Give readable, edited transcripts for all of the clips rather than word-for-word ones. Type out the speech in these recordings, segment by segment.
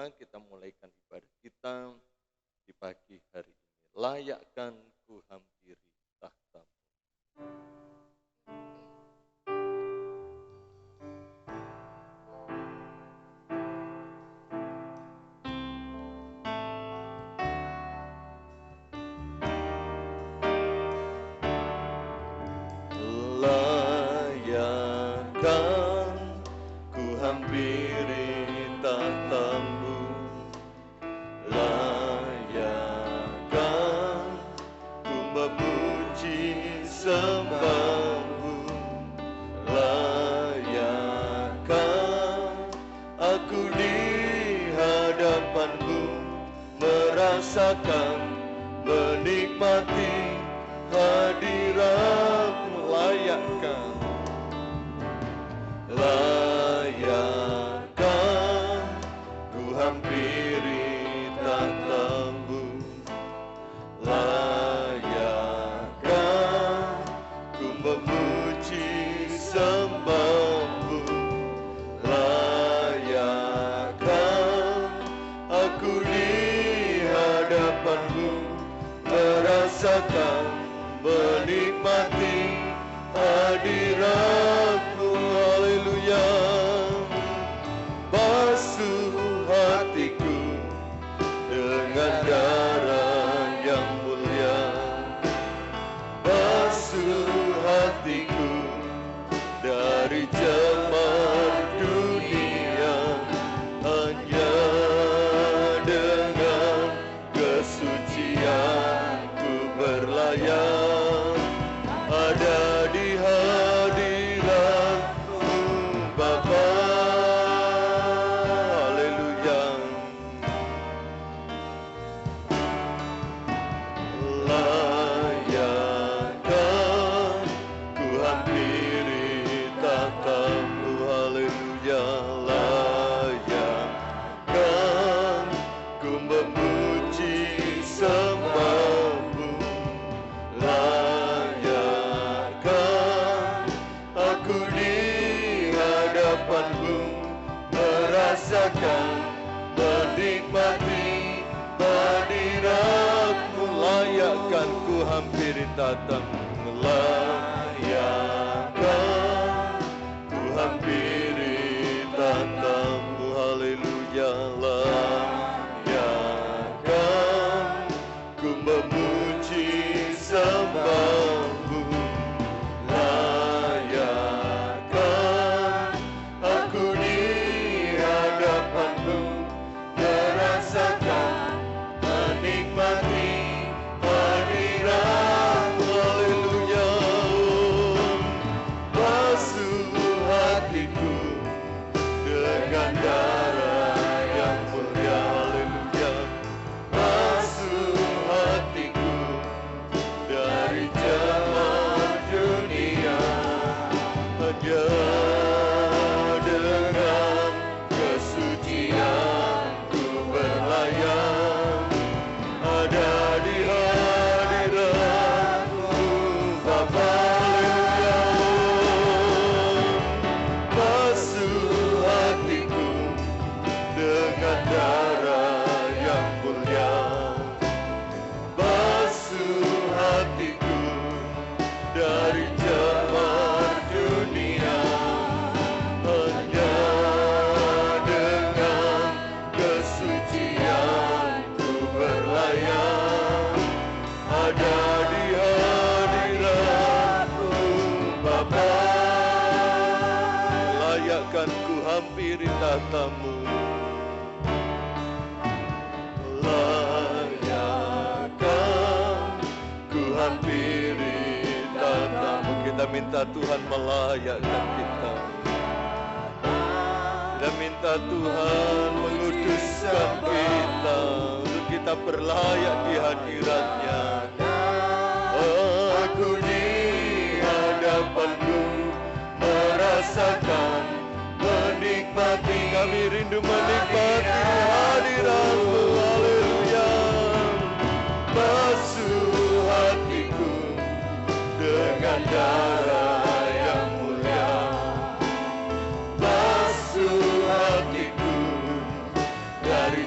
bersama-sama kita mulaikan ibadah kita di pagi hari ini. Layakkan ku hampiri tahta-Mu. Layakkan ku hampiri tahta-Mu, layakkan ku memuji sembah-Mu, layakkan aku di hadapan-Mu merasakan, menikmati hadirat-Mu. Layakkan ku hampiri tahta-Mu, layakkan ku memuji sembah-Mu, layakkan aku di hadapan-Mu merasakan, menikmati hadirat-Mu. Haleluya. Basuh hatiku dengan darah yang mulia, basuh hatiku dari cemar dunia, hanya dengan kesucian ku berlayar ada di hadirat-Mu Bapa. Haleluya. Layakkan ku hampiri tahta-Mu. Haleluya. Layakkan ku memuji sembah-Mu, layakkan aku di hadapan-Mu merasakan, menikmati hadirat-Mu. Layakkan ku hampiri tahta-Mu, layakkan ku hampiri tahta-Mu. Haleluya. Layakkan ku memuji sembah-Mu, layakkan aku di hadapan-Mu merasakan, menikmati hadirat-Mu. Haleluya. Basuh hatiku dengan darah yang mulia. Haleluya. Basuh hatiku dari cemar dunia, hanya dengan kesucian ku berlayar ada di hadirat-Mu Bapa. Haleluya. Basuh hatiku dengan darah yang mulia, basuh hatiku dari cemar dunia, hanya dengan kesucian ku berlayar ada di hadirat-Mu Bapa. Layakkan ku hampiri tahta-Mu, layakkan ku hampiri tahta-Mu. Kita minta Tuhan melayakkan kita. Kita minta Tuhan menguduskan kita untuk kita berlayak di hadirat-Nya. Aku di hadapan-Mu merasakan, menikmati, kami rindu menikmati hadirat-Mu. Haleluya. Basuh hatiku dengan darah yang mulia, basuh hatiku dari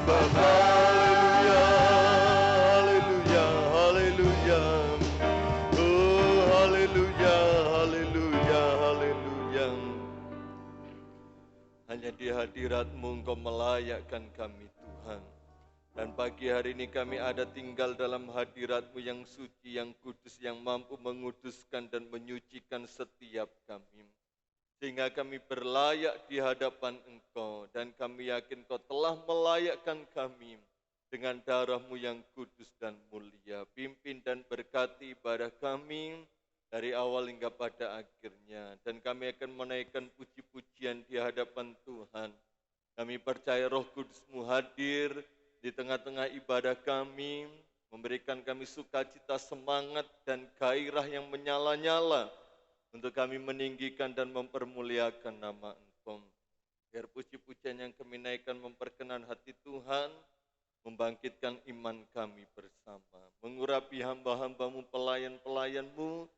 sembah. Haleluya, haleluya, haleluya. Oh, haleluya, haleluya, haleluya. Hanya di hadirat-Mu Engkau melayakkan kami, Tuhan. Dan pagi hari ini kami ada tinggal dalam hadirat-Mu yang suci, yang kudus, yang mampu menguduskan dan menyucikan setiap kami. Sehingga kami berlayak di hadapan Engkau, dan kami yakin Engkau telah melayakkan kami dengan darah-Mu yang kudus dan mulia. Pimpin dan berkati ibadah kami dari awal hingga pada akhirnya. Dan kami akan menaikkan puji-pujian di hadapan Tuhan. Kami percaya Roh Kudus-Mu hadir di tengah-tengah ibadah kami, memberikan kami sukacita, semangat, dan gairah yang menyala-nyala untuk kami meninggikan dan mempermuliakan nama Engkau. Biar puji-pujian yang kami naikkan memperkenan hati Tuhan, membangkitkan iman kami bersama. Mengurapi hamba-hamba-Mu, pelayan-pelayan-Mu,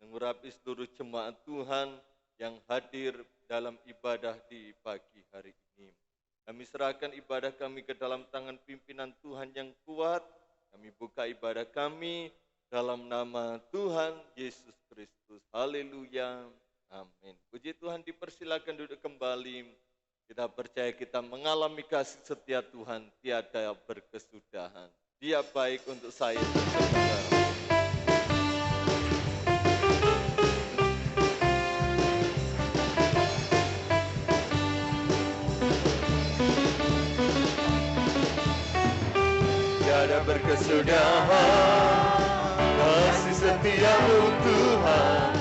mengurapi seluruh jemaat Tuhan yang hadir dalam ibadah di pagi hari ini. Kami serahkan ibadah kami ke dalam tangan pimpinan Tuhan yang kuat. Kami buka ibadah kami dalam nama Tuhan Yesus Kristus. Haleluya. Amin. Puji Tuhan, dipersilakan duduk kembali. Kita percaya kita mengalami kasih setia Tuhan tiada berkesudahan. Dia baik untuk saya dan saudara. Tiada berkesudahan kasih setia-Mu Tuhan,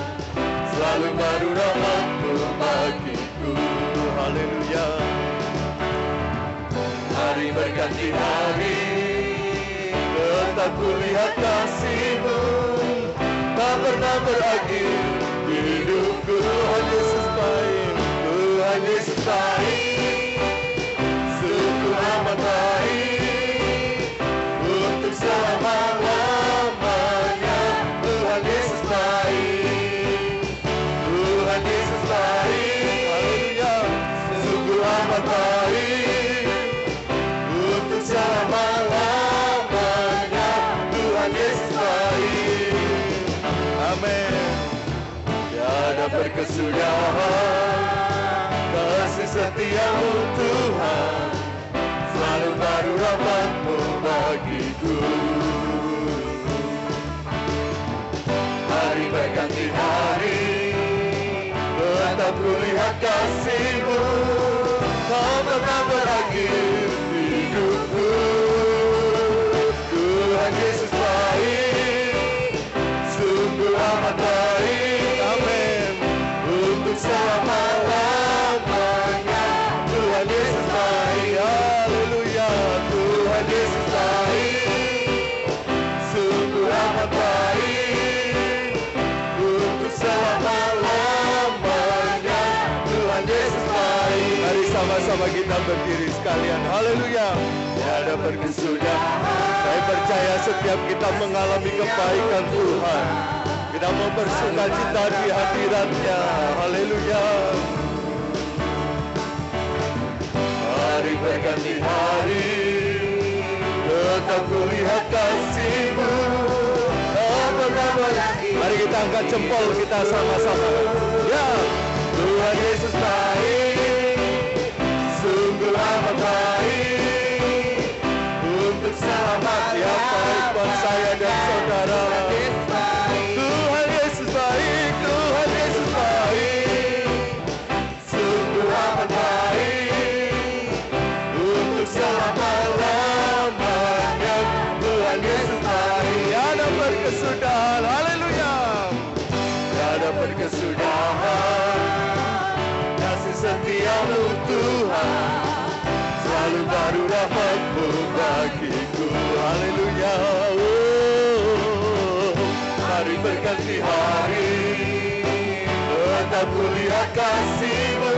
selalu baru rahmat-Mu bagiku. Haleluya. Hari berganti hari, tetap kulihat kasih-Mu, tak pernah berakhir hidupku. Tuhan Yesus baik, Tuhan Yesus baik, sungguh amat baik. Selama-lamanya Tuhan Yesus baik, Tuhan Yesus baik, haleluya, sungguh amat baik. Untuk selama-lamanya Tuhan Yesus baik. Amin. Tiada berkesudahan kasih setia-Mu Tuhan, selalu baru rahmat-Mu bagiku. Hari berganti hari, tetap kulihat kasih-Mu, tak pernah berakhir hidupku. Tuhan Yesus baik, sungguh amat baik. Amin. Untuk selama-lamanya Tuhan Yesus baik. Haleluya. Tuhan Yesus baik, sungguh amat baik. Untuk selama-lamanya Tuhan Yesus baik. Mari sama-sama kita berdiri sekalian. Haleluya. Tiada berkesudahan. Saya percaya setiap kita mengalami kebaikan Tuhan, kita mau bersukacita di hadirat-Nya. Haleluya. Hari berganti hari, tetap kulihat kasih-Mu, tak pernah berakhir. Mari kita angkat jempol kita sama-sama. Ya, Tuhan Yesus baik, sungguh amat baik. Untuk selamat ya baik buat saya dan saudara. Tuhan Yesus baik, Tuhan Yesus baik, sungguh amat baik. Untuk selama-lamanya Tuhan Yesus baik. Tiada berkesudahan, haleluya. Tiada berkesudahan kasih setia-Mu Tuhan, selalu baru rahmat-Mu bagiku. Haleluya. Hari berganti hari, tetap kulihat kasih-Mu,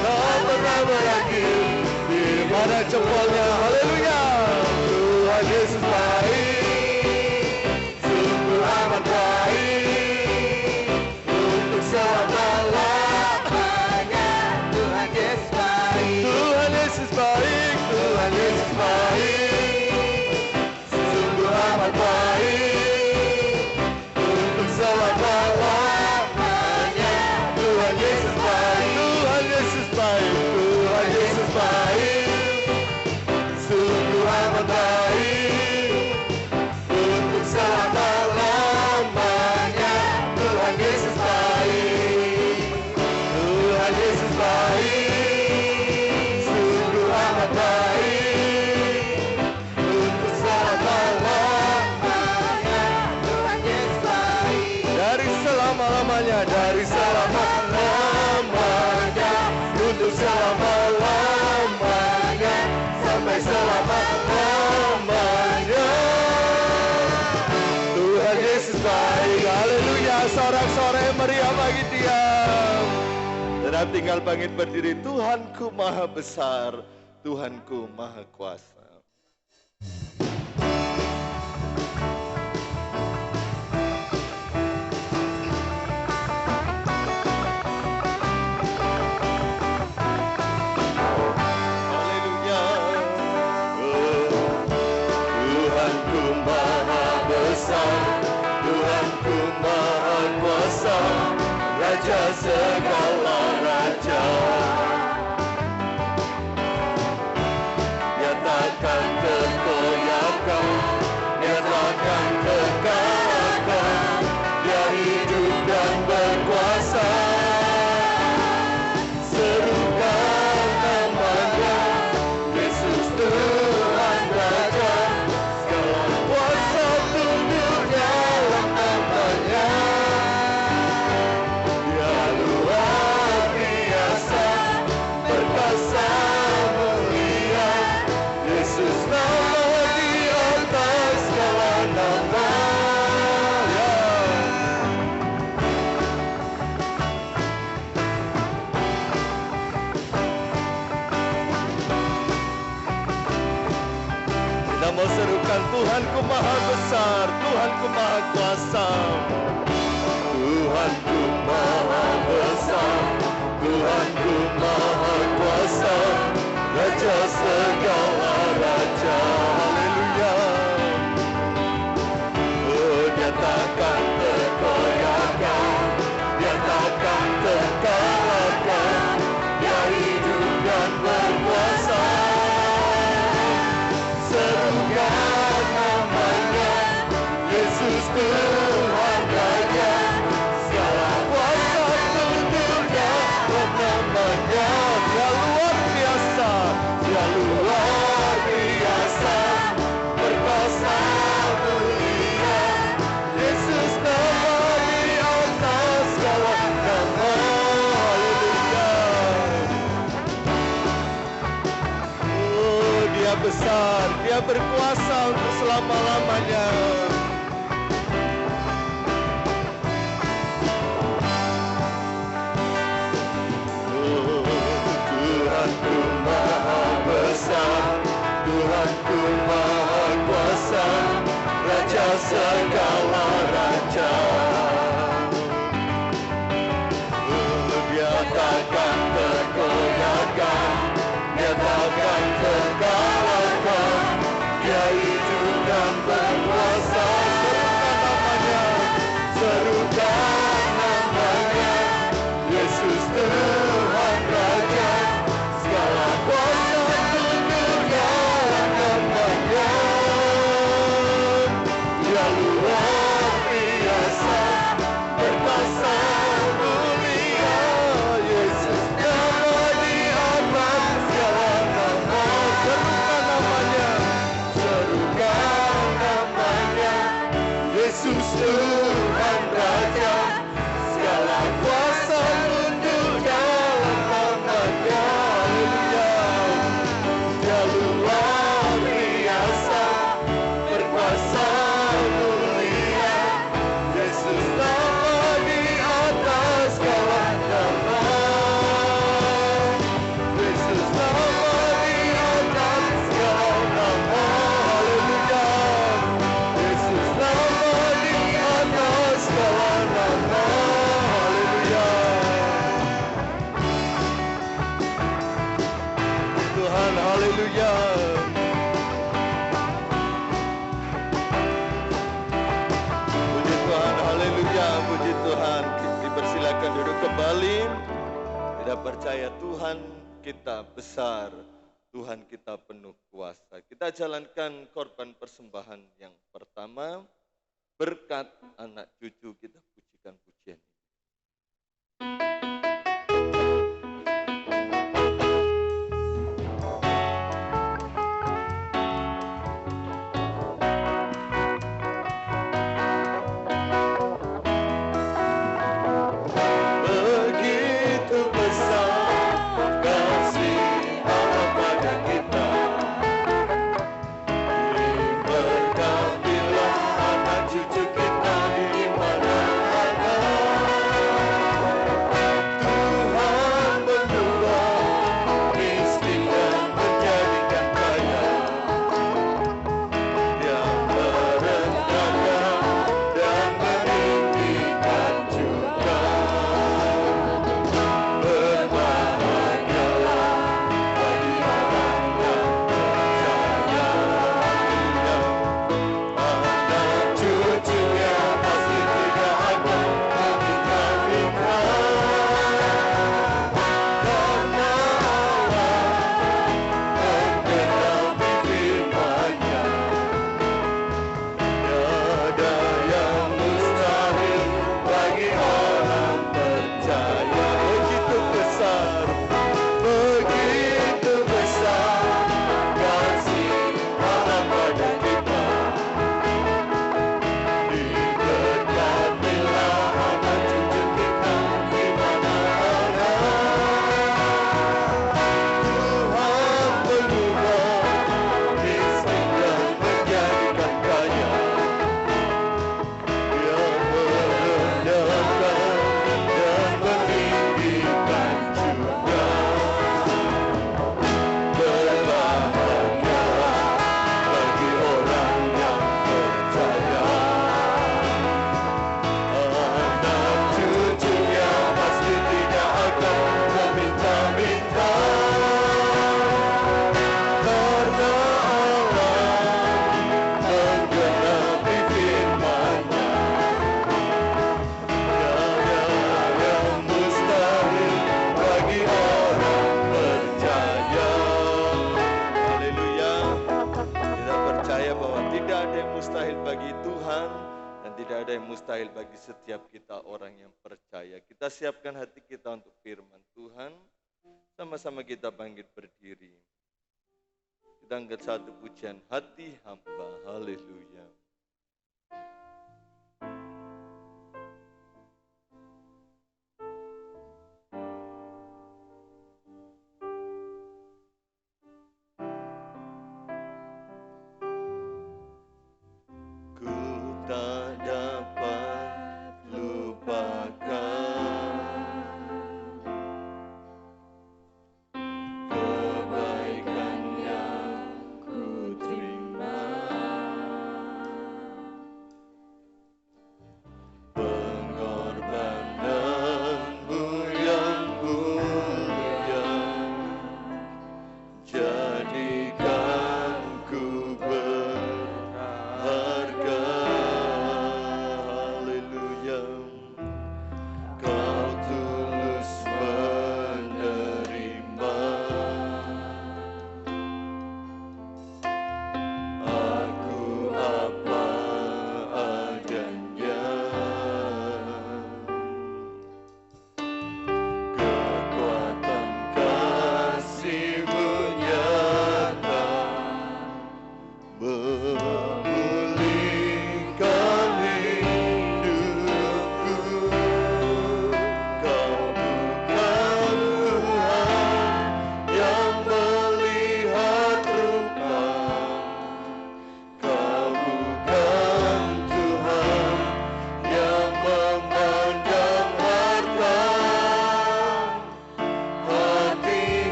tak pernah berakhir. Di mana jempolnya? Haleluya. Tuhan Yesus baik, sungguh amat baik. Untuk selama-lamanya Tuhan Yesus baik, Tuhan Yesus baik, Tuhan Yesus meriah bagi Dia. Tetap tinggal bangkit berdiri. Tuhanku maha besar, Tuhanku maha kuasa. Raja segala raja, nyatakan kekoyakan, nyatakan kekalahan, Dia hidup dan berkuasa. Serukan namanya, Yesus Tuhan Raja, segala kuasa tunduk dalam namanya. Serukan Tuhanku maha besar, Tuhanku maha kuasa. Tuhanku maha besar, Tuhanku maha kuasa, Raja segala raja. Haleluya. Oh, nyatakan kekoyakan, nyatakan kekalahan, Dia hidup dan berkuasa. Serukan namanya, Yesus Tuhan Raja, segala kuasa tunduk dalam namanya. Dia luar biasa, Dia luar biasa, berkuasa mulia. Yesus nama di atas segala nama. Haleluya. Oh, Dia besar, Dia berkuasa untuk selama-lamanya. Oh, Tuhanku maha besar, Tuhanku maha kuasa, Raja segala raja. Oh, Dia takkan tergoyahkan, Dia takkan terkalahkan, Dia hidup dan berkuasa. Serukan namanya, Yesus Tuhan Raja, segala kuasa tunduk dalam namanya. Dia luar biasa, berkuasa mulia. Yesus nama di atas segala nama. Serukan namanya, serukan namanya, Yesus Tuhan Raja, segala kuasa tunduk dalam namanya. Haleluya. Dia luar biasa, berkuasa mulia. Yesus nama di atas segala nama. Yesus nama di atas segala nama. Haleluya. Yesus nama di atas segala nama. Haleluya. Tuhan, haleluya. Puji Tuhan, haleluya, puji Tuhan. Dipersilakan duduk kembali. Tidak percaya Tuhan kita besar, Tuhan kita penuh kuasa. Kita jalankan korban persembahan yang pertama. Berkat anak cucu kita pujikan pujian. Begitu besar kasih Allah pada kita, berkatilah anak cucu kita di mana-mana. tidak ada yang mustahil bagi Tuhan, dan tidak ada yang mustahil bagi setiap kita orang yang percaya. Kita siapkan hati kita untuk firman Tuhan. Sama-sama kita bangkit berdiri. Kita angkat satu pujian, hati hamba. Haleluya.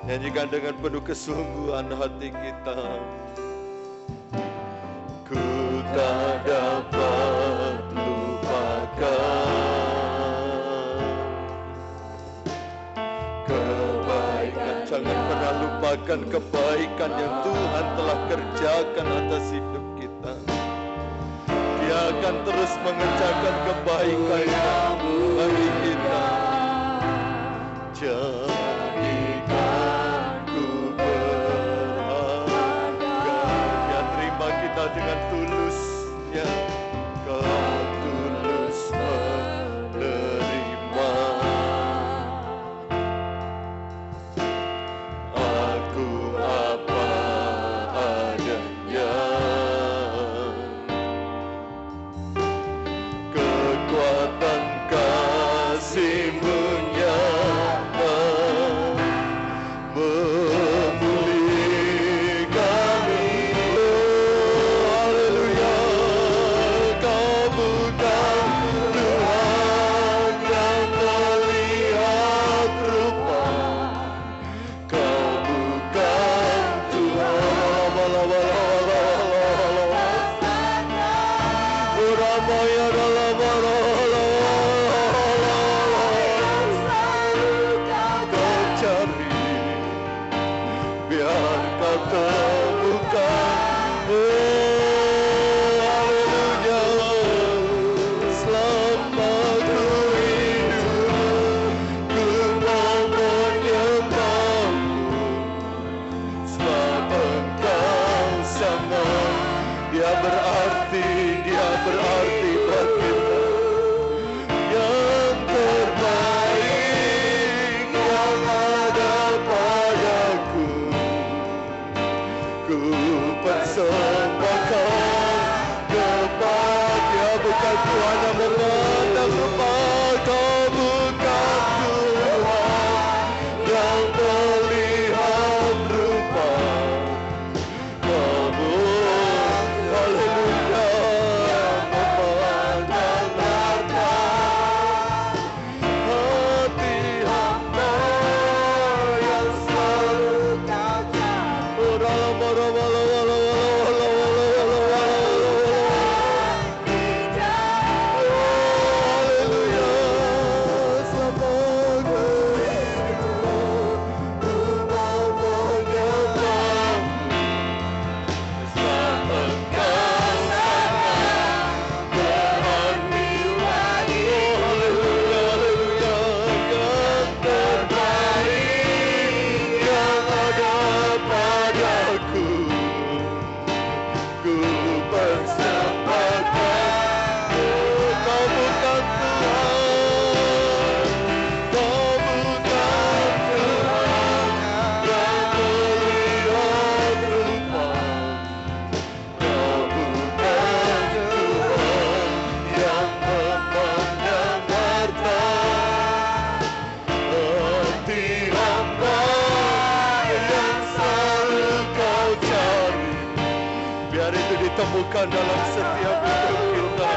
Nyanyikan dengan penuh kesungguhan hati kita. Ku tak dapat lupakan kebaikan. Jangan pernah lupakan kebaikan yang Tuhan telah kerjakan atas hidup kita. Dia akan terus mengerjakan kebaikan bagi kita. Dengan tulusnya, kau tulus menerima. Aku apa adanya, kekuatan kasih-Mu nyata persembahkan temukan dalam setiap hidup kita.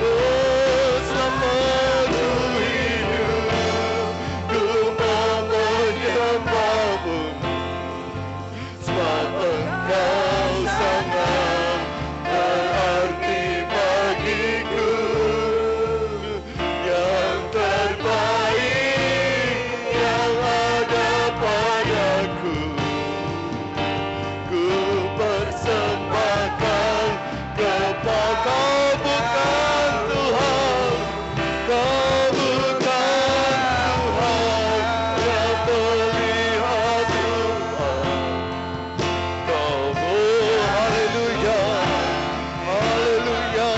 Oh, selama ku hidup, ku mau menyembahmu, sebab Engkau sangat berarti bagiku. Yang terbaik yang ada padaku, ku persembahkan kepada Kau. Bukan Tuhan, Kau bukan Tuhan yang melihat Tuhan. Kau, oh haleluya, haleluya,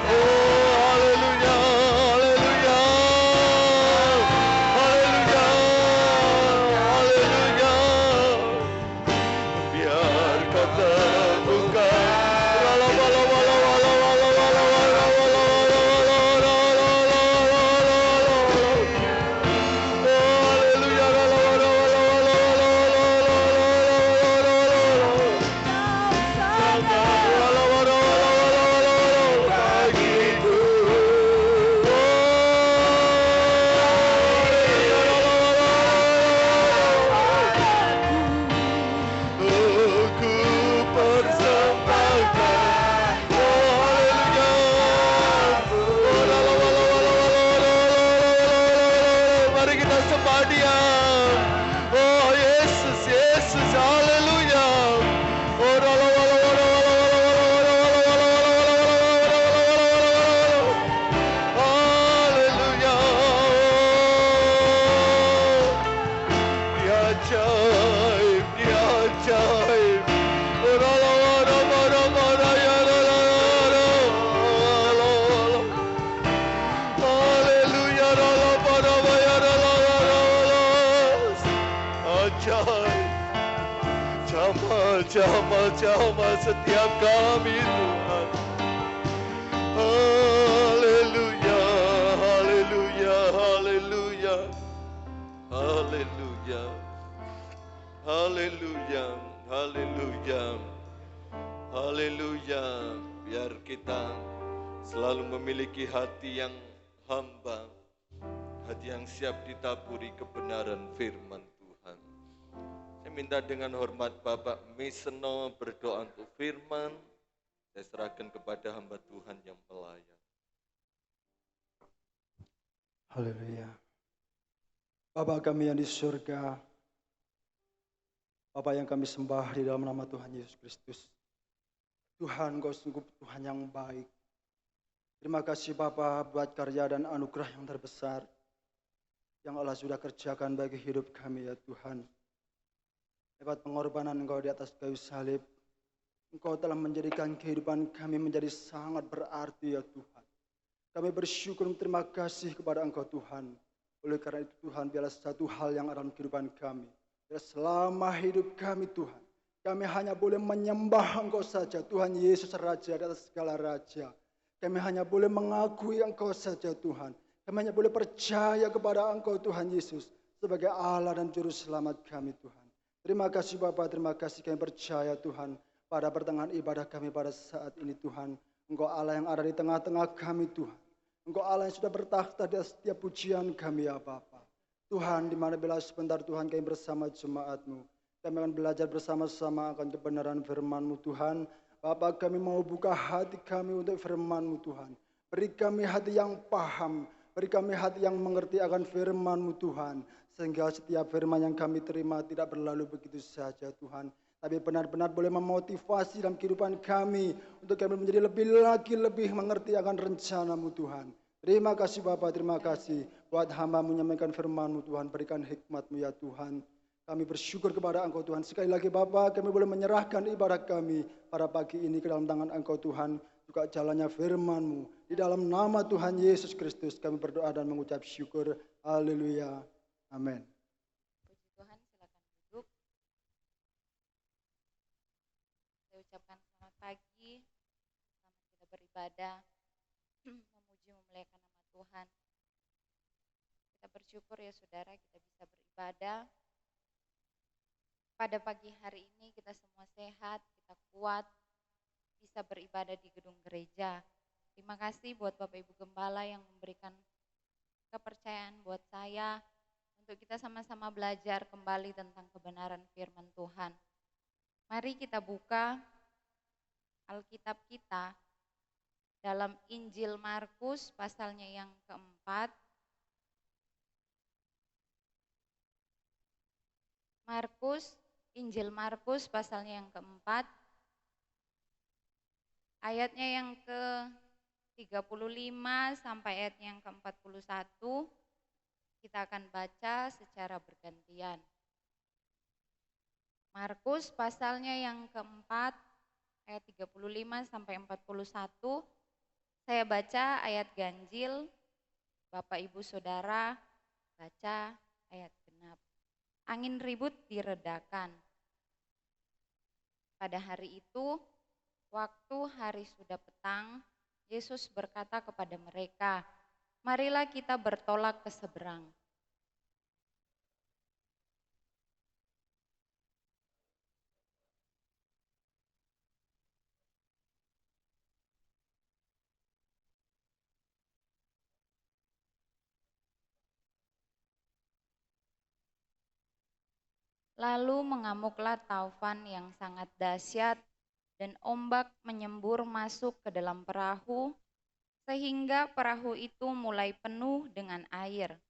oh haleluya, haleluya, haleluya, haleluya. Biar Kau temukan. Mari kita sembah Dia. Oh Yesus, Yesus, haleluya. Oh haleluya. Dia ajaib, Dia ajaib. Haleluya. Ajaib. Jamah setiap kami Tuhan. Haleluya, haleluya, haleluya, haleluya, haleluya, haleluya, haleluya. Biar kita selalu memiliki hati yang hamba, hati yang siap ditaburi kebenaran firman Tuhan. Saya minta dengan hormat Bapak Miseno berdoa untuk firman. Saya serahkan kepada hamba Tuhan yang pelayan. Haleluya. Bapa kami yang di surga, Bapa yang kami sembah di dalam nama Tuhan Yesus Kristus. Tuhan, Kau sungguh Tuhan yang baik. Terima kasih Bapa buat karya dan anugerah yang terbesar yang Allah sudah kerjakan bagi hidup kami ya Tuhan. Lewat pengorbanan Engkau di atas kayu salib, Engkau telah menjadikan kehidupan kami menjadi sangat berarti ya Tuhan. Kami bersyukur terima kasih kepada Engkau Tuhan. Oleh karena itu Tuhan, biarlah satu hal yang ada dalam kehidupan kami. Biarlah selama hidup kami Tuhan, kami hanya boleh menyembah Engkau saja, Tuhan Yesus Raja di atas segala raja. Kami hanya boleh mengakui Engkau saja Tuhan. Kami hanya boleh percaya kepada Engkau Tuhan Yesus sebagai Allah dan Juru Selamat kami Tuhan. Terima kasih Bapa, terima kasih kami percaya Tuhan. Pada pertengahan ibadah kami pada saat ini Tuhan, Engkau Allah yang ada di tengah-tengah kami Tuhan. Engkau Allah yang sudah bertakhta di atas setiap pujian kami ya Bapa. Tuhan, di mana bila sebentar Tuhan kami bersama jemaat-Mu, kami akan belajar bersama-sama akan kebenaran firman-Mu Tuhan. Bapa, kami mau buka hati kami untuk firman-Mu Tuhan. Beri kami hati yang paham, beri kami hati yang mengerti akan firman-Mu Tuhan. Sehingga setiap firman yang kami terima tidak berlalu begitu saja Tuhan. Tapi benar-benar boleh memotivasi dalam kehidupan kami untuk kami menjadi lebih mengerti akan rencana-Mu Tuhan. Terima kasih Bapa, terima kasih buat hamba menyampaikan firman-Mu Tuhan. Berikan hikmat-Mu ya Tuhan. Kami bersyukur kepada Engkau Tuhan. Sekali lagi Bapa, kami boleh menyerahkan ibadah kami pada pagi ini ke dalam tangan Engkau Tuhan. Juga jalannya firman-Mu. Di dalam nama Tuhan Yesus Kristus kami berdoa dan mengucap syukur. Haleluya. Amin. Puji Tuhan, silakan duduk. Saya ucapkan selamat pagi, selamat kita beribadah, memuji memuliakan nama Tuhan. Kita bersyukur ya saudara, kita bisa beribadah pada pagi hari ini kita semua sehat, kita kuat, bisa beribadah di gedung gereja. Terima kasih buat Bapak Ibu Gembala yang memberikan kepercayaan buat saya untuk kita sama-sama belajar kembali tentang kebenaran firman Tuhan. Mari kita buka Alkitab kita dalam Injil Markus pasalnya yang keempat. Injil Markus pasalnya yang keempat, ayatnya yang ke-35 sampai ayatnya yang ke-41, kita akan baca secara bergantian. Markus pasalnya yang keempat, ayat 35 sampai 41, saya baca ayat ganjil, Bapak Ibu Saudara baca ayat genap. Angin ribut diredakan. Pada hari itu, waktu hari sudah petang, Yesus berkata kepada mereka, "Marilah kita bertolak ke seberang." Lalu mengamuklah taufan yang sangat dahsyat dan ombak menyembur masuk ke dalam perahu, sehingga perahu itu mulai penuh dengan air.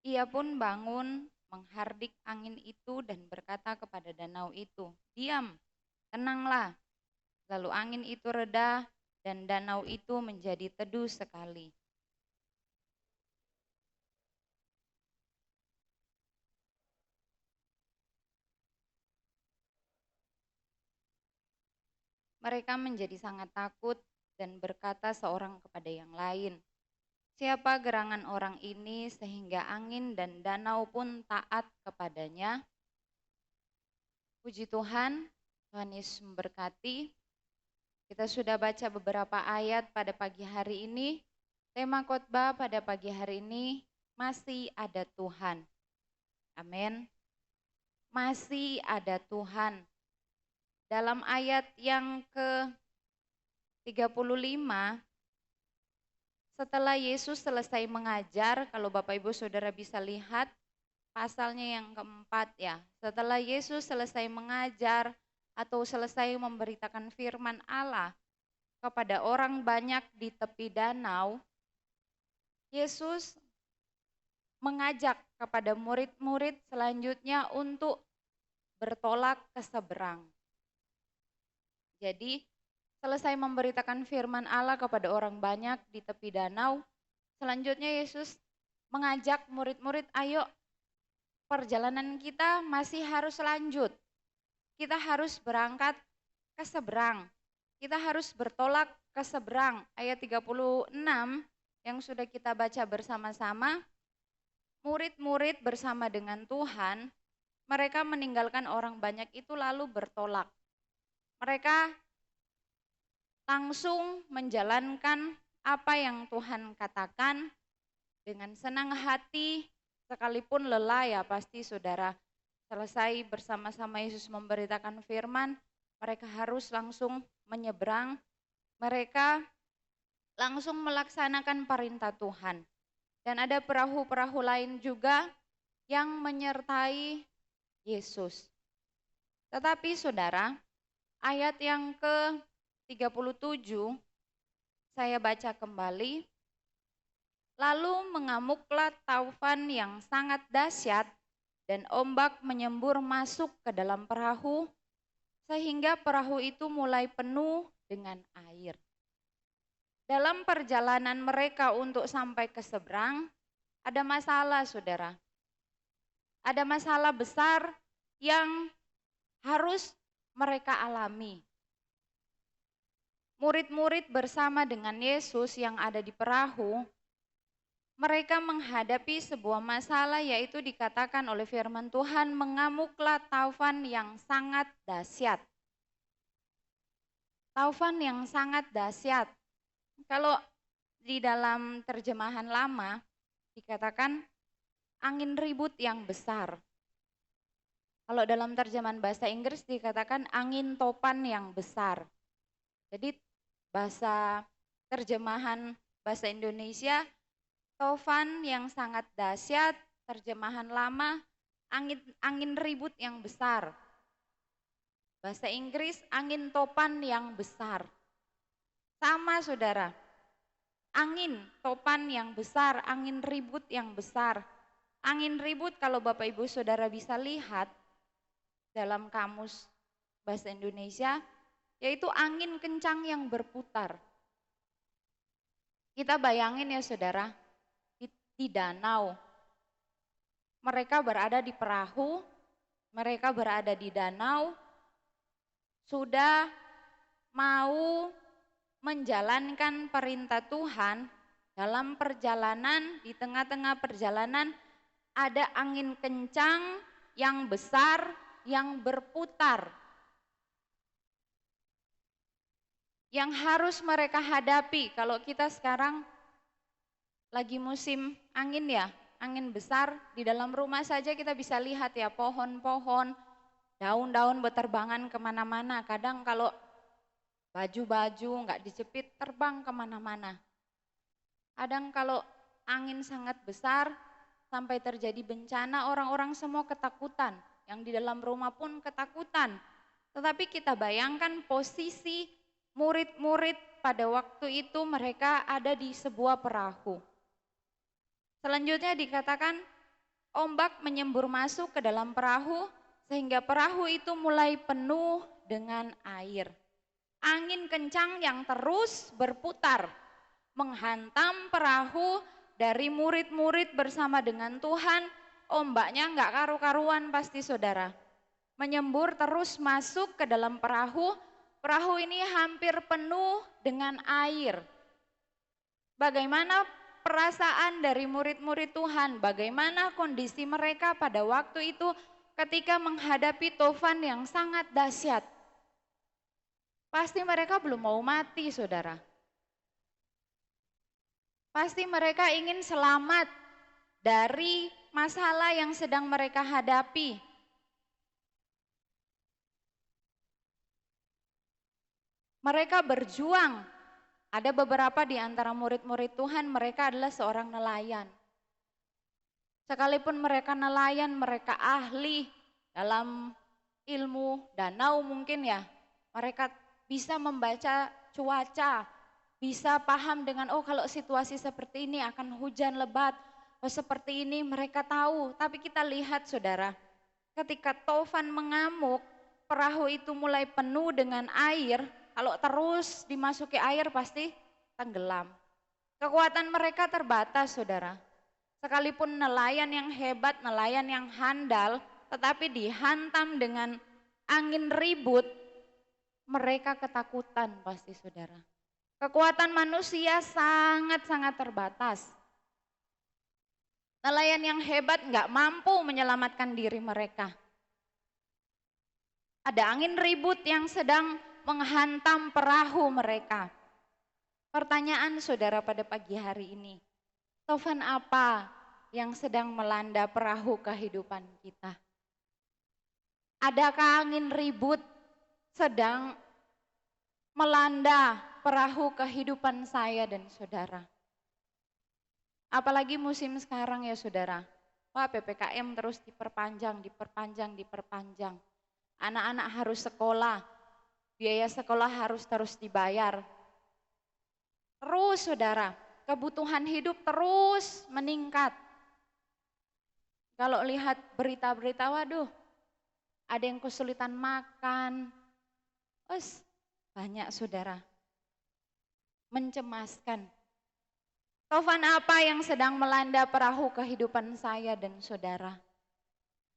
Ia pun bangun, menghardik angin itu dan berkata kepada danau itu, "Diam, tenanglah." Lalu angin itu reda dan danau itu menjadi teduh sekali. Mereka menjadi sangat takut dan berkata seorang kepada yang lain, "Siapa gerangan orang ini sehingga angin dan danau pun taat kepadanya?" Puji Tuhan, Tuhan Yesus memberkati. Kita sudah baca beberapa ayat pada pagi hari ini. Tema khotbah pada pagi hari ini, masih ada Tuhan. Amin. Masih ada Tuhan. Dalam ayat yang ke-35, setelah Yesus selesai mengajar, kalau Bapak Ibu Saudara bisa lihat, pasalnya yang keempat ya. Setelah Yesus selesai mengajar atau selesai memberitakan firman Allah kepada orang banyak di tepi danau, Yesus mengajak kepada murid-murid selanjutnya untuk bertolak ke seberang. Jadi selesai memberitakan firman Allah kepada orang banyak di tepi danau, selanjutnya Yesus mengajak murid-murid, ayo perjalanan kita masih harus lanjut. Kita harus berangkat ke seberang. Kita harus bertolak ke seberang. Ayat 36 yang sudah kita baca bersama-sama, murid-murid bersama dengan Tuhan, mereka meninggalkan orang banyak itu lalu bertolak. Mereka langsung menjalankan apa yang Tuhan katakan dengan senang hati, sekalipun lelah ya pasti saudara. Selesai bersama-sama Yesus memberitakan firman, mereka harus langsung menyeberang, mereka langsung melaksanakan perintah Tuhan. Dan ada perahu-perahu lain juga yang menyertai Yesus. Tetapi saudara, ayat yang ke-37 saya baca kembali. Lalu mengamuklah taufan yang sangat dahsyat dan ombak menyembur masuk ke dalam perahu sehingga perahu itu mulai penuh dengan air. Dalam perjalanan mereka untuk sampai ke seberang, ada masalah saudara. Ada masalah besar yang harus mereka alami. Murid-murid bersama dengan Yesus yang ada di perahu, mereka menghadapi sebuah masalah, yaitu dikatakan oleh firman Tuhan, mengamuklah taufan yang sangat dahsyat. Taufan yang sangat dahsyat. Kalau di dalam terjemahan lama dikatakan angin ribut yang besar. Kalau dalam terjemahan bahasa Inggris dikatakan angin topan yang besar. Jadi bahasa terjemahan bahasa Indonesia, taufan yang sangat dahsyat, terjemahan lama, angin ribut yang besar. Bahasa Inggris, angin topan yang besar. Sama saudara, angin topan yang besar, angin ribut yang besar. Angin ribut kalau Bapak Ibu Saudara bisa lihat dalam kamus bahasa Indonesia, yaitu angin kencang yang berputar. Kita bayangin ya saudara, di danau, mereka berada di perahu, mereka berada di danau, sudah mau menjalankan perintah Tuhan. Dalam perjalanan, di tengah-tengah perjalanan ada angin kencang yang besar yang berputar, yang harus mereka hadapi. Kalau kita sekarang lagi musim angin ya, angin besar, di dalam rumah saja kita bisa lihat ya, pohon-pohon, daun-daun berterbangan kemana-mana. Kadang kalau baju-baju nggak dijepit terbang kemana-mana. Kadang kalau angin sangat besar sampai terjadi bencana, orang-orang semua ketakutan. Yang di dalam rumah pun ketakutan. Tetapi kita bayangkan posisi murid-murid pada waktu itu, mereka ada di sebuah perahu. Selanjutnya dikatakan ombak menyembur masuk ke dalam perahu sehingga perahu itu mulai penuh dengan air. Angin kencang yang terus berputar menghantam perahu dari murid-murid bersama dengan Tuhan. Ombaknya enggak karu-karuan pasti saudara. Menyembur terus masuk ke dalam perahu. Perahu ini hampir penuh dengan air. Bagaimana perasaan dari murid-murid Tuhan? Bagaimana kondisi mereka pada waktu itu ketika menghadapi taufan yang sangat dahsyat? Pasti mereka belum mau mati, saudara. Pasti mereka ingin selamat dari masalah yang sedang mereka hadapi. Mereka berjuang. Ada beberapa di antara murid-murid Tuhan, mereka adalah seorang nelayan. Sekalipun mereka nelayan, mereka ahli dalam ilmu danau mungkin ya. Mereka bisa membaca cuaca, bisa paham dengan kalau situasi seperti ini akan hujan lebat, seperti ini mereka tahu. Tapi kita lihat saudara, ketika taufan mengamuk, perahu itu mulai penuh dengan air, kalau terus dimasuki air pasti tenggelam. Kekuatan mereka terbatas saudara. Sekalipun nelayan yang hebat, nelayan yang handal, tetapi dihantam dengan angin ribut, mereka ketakutan pasti saudara. Kekuatan manusia sangat-sangat terbatas. Nelayan yang hebat nggak mampu menyelamatkan diri mereka. Ada angin ribut yang sedang menghantam perahu mereka. Pertanyaan saudara pada pagi hari ini, taufan apa yang sedang melanda perahu kehidupan kita? Adakah angin ribut sedang melanda perahu kehidupan saya dan saudara? Apalagi musim sekarang ya saudara. Wah, PPKM terus diperpanjang. Anak-anak harus sekolah, biaya sekolah harus terus dibayar. Terus saudara, kebutuhan hidup terus meningkat. Kalau lihat berita-berita, waduh, ada yang kesulitan makan. Banyak saudara. Mencemaskan. Taufan apa yang sedang melanda perahu kehidupan saya dan saudara?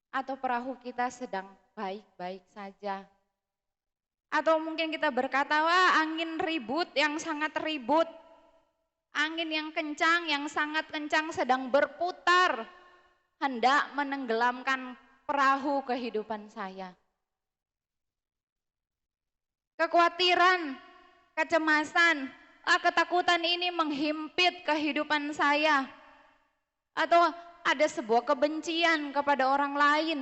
Atau perahu kita sedang baik-baik saja? Atau mungkin kita berkata, wah angin ribut yang sangat ribut. Angin yang kencang, yang sangat kencang sedang berputar, hendak menenggelamkan perahu kehidupan saya. Kekhawatiran, kecemasan, ketakutan ini menghimpit kehidupan saya. Atau ada sebuah kebencian kepada orang lain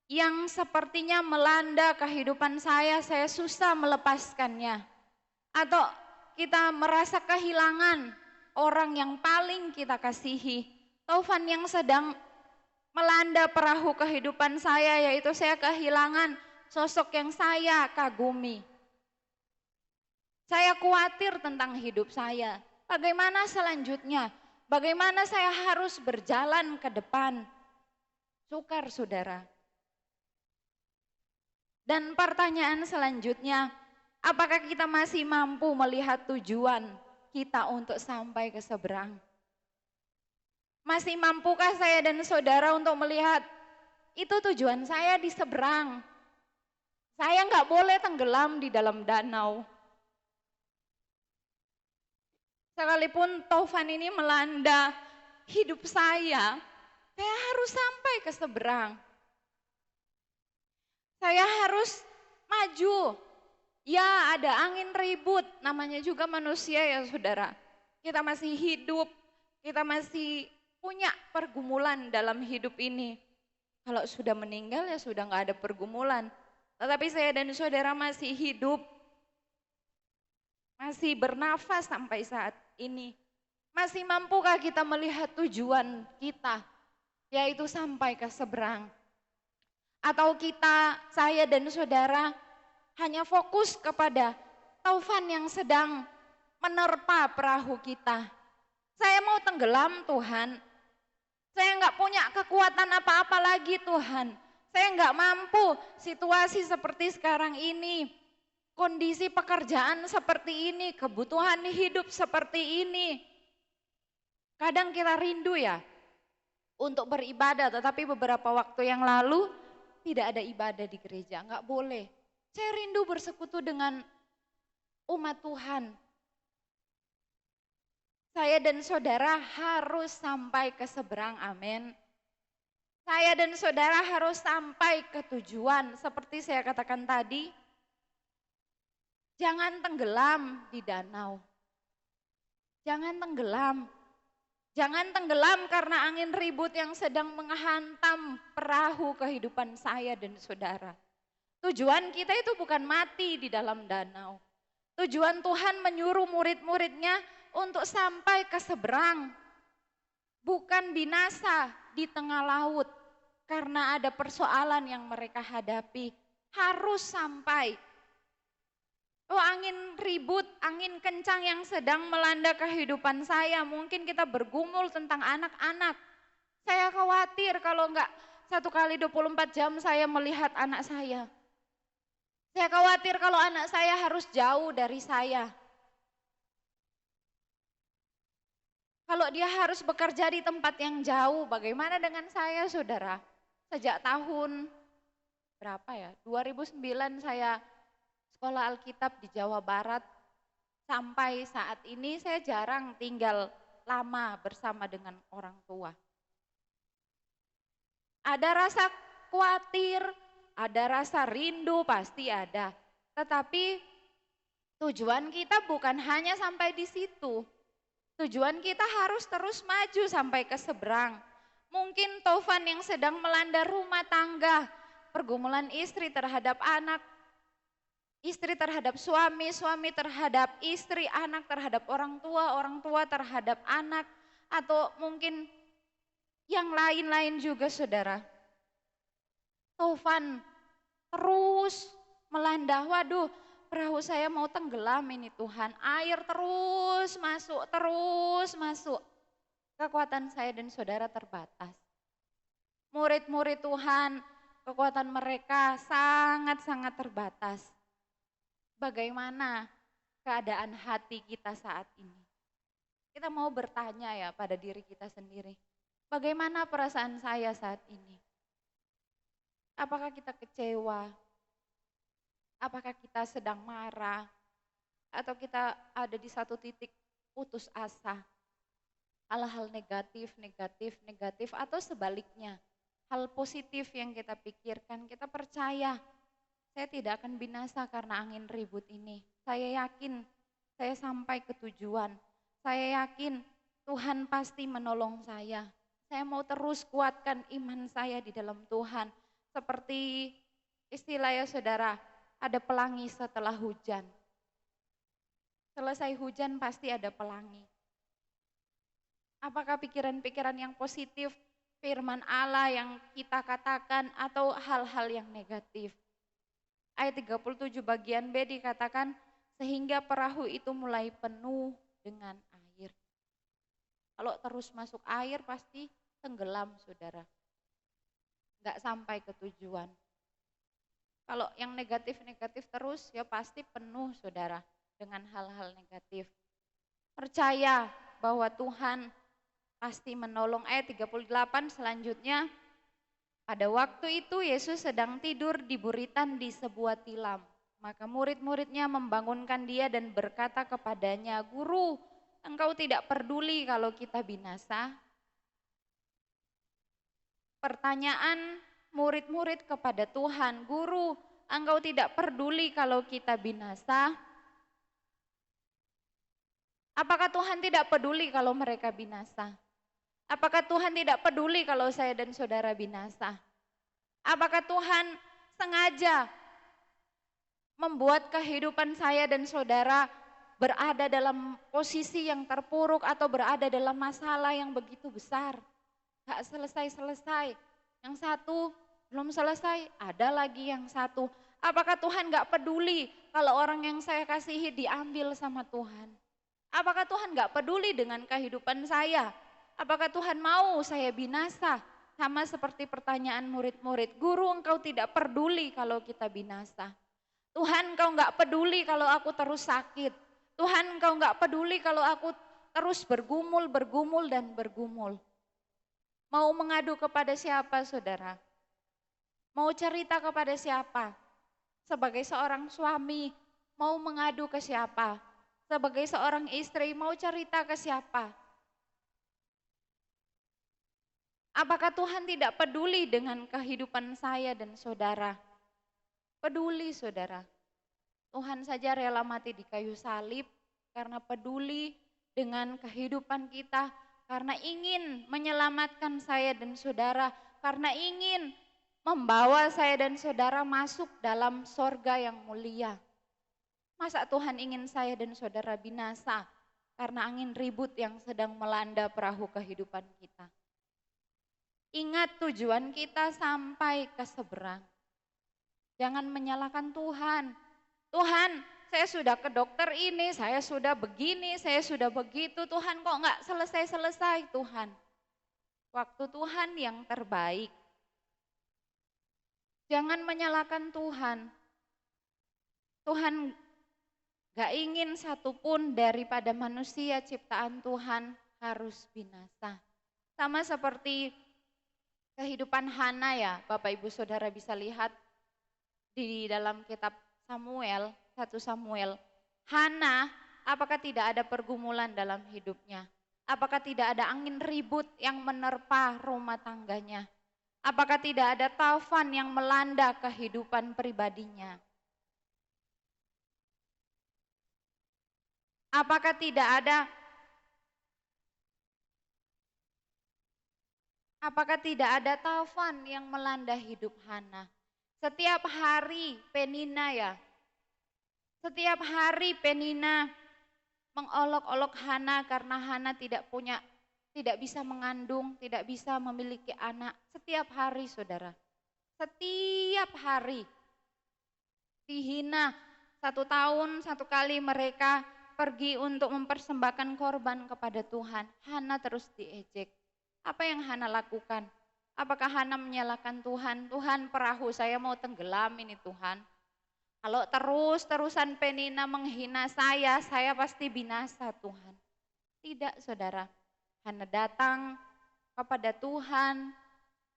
yang sepertinya melanda kehidupan saya susah melepaskannya. Atau kita merasa kehilangan orang yang paling kita kasihi. Taufan yang sedang melanda perahu kehidupan saya, yaitu saya kehilangan sosok yang saya kagumi. Saya khawatir tentang hidup saya. Bagaimana selanjutnya? Bagaimana saya harus berjalan ke depan? Sukar, saudara. Dan pertanyaan selanjutnya, apakah kita masih mampu melihat tujuan kita untuk sampai ke seberang? Masih mampukah saya dan saudara untuk melihat itu tujuan saya di seberang? Saya nggak boleh tenggelam di dalam danau. Sekalipun taufan ini melanda hidup saya harus sampai ke seberang. Saya harus maju. Ya, ada angin ribut, namanya juga manusia ya saudara. Kita masih hidup, kita masih punya pergumulan dalam hidup ini. Kalau sudah meninggal ya sudah nggak ada pergumulan. Tetapi saya dan saudara masih hidup, masih bernafas sampai saat ini. Masih mampukah kita melihat tujuan kita, yaitu sampai ke seberang? Atau kita, saya dan saudara, hanya fokus kepada taufan yang sedang menerpa perahu kita. Saya mau tenggelam Tuhan, saya nggak punya kekuatan apa-apa lagi Tuhan. Saya nggak mampu situasi seperti sekarang ini, kondisi pekerjaan seperti ini, kebutuhan hidup seperti ini. Kadang kita rindu ya untuk beribadah, tetapi beberapa waktu yang lalu tidak ada ibadah di gereja, nggak boleh. Saya rindu bersekutu dengan umat Tuhan. Saya dan saudara harus sampai ke seberang, amin. Saya dan saudara harus sampai ke tujuan, seperti saya katakan tadi, jangan tenggelam di danau. Jangan tenggelam. Jangan tenggelam karena angin ribut yang sedang menghantam perahu kehidupan saya dan saudara. Tujuan kita itu bukan mati di dalam danau. Tujuan Tuhan menyuruh murid-muridnya untuk sampai ke seberang. Bukan binasa di tengah laut karena ada persoalan yang mereka hadapi. Harus sampai. Oh, angin ribut, angin kencang yang sedang melanda kehidupan saya. Mungkin kita bergumul tentang anak-anak. Saya khawatir kalau enggak 1x24 jam saya melihat anak saya. Saya khawatir kalau anak saya harus jauh dari saya. Kalau dia harus bekerja di tempat yang jauh, bagaimana dengan saya, saudara? Sejak tahun berapa ya? 2009 saya sekolah Alkitab di Jawa Barat. Sampai saat ini saya jarang tinggal lama bersama dengan orang tua. Ada rasa khawatir, ada rasa rindu, pasti ada. Tetapi tujuan kita bukan hanya sampai di situ. Tujuan kita harus terus maju sampai ke seberang. Mungkin taufan yang sedang melanda rumah tangga, pergumulan istri terhadap anak, istri terhadap suami, suami terhadap istri, anak terhadap orang tua terhadap anak, atau mungkin yang lain-lain juga saudara. Taufan terus melanda, waduh perahu saya mau tenggelam ini Tuhan, air terus masuk. Kekuatan saya dan saudara terbatas. Murid-murid Tuhan, kekuatan mereka sangat-sangat terbatas. Bagaimana keadaan hati kita saat ini? Kita mau bertanya ya pada diri kita sendiri. Bagaimana perasaan saya saat ini? Apakah kita kecewa? Apakah kita sedang marah? Atau kita ada di satu titik putus asa. Hal-hal negatif, negatif, negatif atau sebaliknya. Hal positif yang kita pikirkan, kita percaya saya tidak akan binasa karena angin ribut ini. Saya yakin saya sampai ke tujuan. Saya yakin Tuhan pasti menolong saya. Saya mau terus kuatkan iman saya di dalam Tuhan. Seperti istilahnya saudara, ada pelangi setelah hujan. Selesai hujan pasti ada pelangi. Apakah pikiran-pikiran yang positif, firman Allah yang kita katakan atau hal-hal yang negatif? Ayat 37 bagian B dikatakan, sehingga perahu itu mulai penuh dengan air. Kalau terus masuk air pasti tenggelam saudara. Enggak sampai ke tujuan. Kalau yang negatif-negatif terus ya pasti penuh saudara dengan hal-hal negatif. Percaya bahwa Tuhan pasti menolong. Ayat 38 selanjutnya, pada waktu itu Yesus sedang tidur di buritan di sebuah tilam. Maka murid-muridnya membangunkan dia dan berkata kepadanya, Guru, engkau tidak peduli kalau kita binasa? Pertanyaan murid-murid kepada Tuhan, Guru, engkau tidak peduli kalau kita binasa? Apakah Tuhan tidak peduli kalau mereka binasa? Apakah Tuhan tidak peduli kalau saya dan saudara binasa? Apakah Tuhan sengaja membuat kehidupan saya dan saudara berada dalam posisi yang terpuruk atau berada dalam masalah yang begitu besar? Gak selesai-selesai. Yang satu belum selesai, ada lagi yang satu. Apakah Tuhan gak peduli kalau orang yang saya kasihi diambil sama Tuhan? Apakah Tuhan gak peduli dengan kehidupan saya? Apakah Tuhan mau saya binasa? Sama seperti pertanyaan murid-murid, Guru engkau tidak peduli kalau kita binasa. Tuhan engkau gak peduli kalau aku terus sakit. Tuhan engkau gak peduli kalau aku terus bergumul dan bergumul. Mau mengadu kepada siapa saudara? Mau cerita kepada siapa? Sebagai seorang suami mau mengadu ke siapa? Sebagai seorang istri mau cerita ke siapa? Apakah Tuhan tidak peduli dengan kehidupan saya dan saudara? Peduli saudara. Tuhan saja rela mati di kayu salib karena peduli dengan kehidupan kita, karena ingin menyelamatkan saya dan saudara, karena ingin membawa saya dan saudara masuk dalam sorga yang mulia. Masa Tuhan ingin saya dan saudara binasa karena angin ribut yang sedang melanda perahu kehidupan kita? Ingat tujuan kita sampai ke seberang. Jangan menyalahkan Tuhan. Tuhan, saya sudah ke dokter ini, saya sudah begini, saya sudah begitu. Tuhan kok enggak selesai-selesai Tuhan. Waktu Tuhan yang terbaik. Jangan menyalahkan Tuhan. Tuhan enggak ingin satupun daripada manusia ciptaan Tuhan harus binasa. Sama seperti kehidupan Hana ya, Bapak Ibu Saudara bisa lihat di dalam kitab Samuel, 1 Samuel. Hana, apakah tidak ada pergumulan dalam hidupnya? Apakah tidak ada angin ribut yang menerpa rumah tangganya? Apakah tidak ada taufan yang melanda kehidupan pribadinya? Apakah tidak ada taufan yang melanda hidup Hana? Setiap hari Penina mengolok-olok Hana karena Hana tidak bisa mengandung, tidak bisa memiliki anak. Setiap hari saudara, setiap hari dihina. 1 tahun 1 kali mereka pergi untuk mempersembahkan korban kepada Tuhan. Hana terus diejek. Apa yang Hana lakukan? Apakah Hana menyalahkan Tuhan? Tuhan, perahu saya mau tenggelam ini Tuhan. Kalau terus-terusan Penina menghina saya pasti binasa Tuhan. Tidak saudara. Hana datang kepada Tuhan,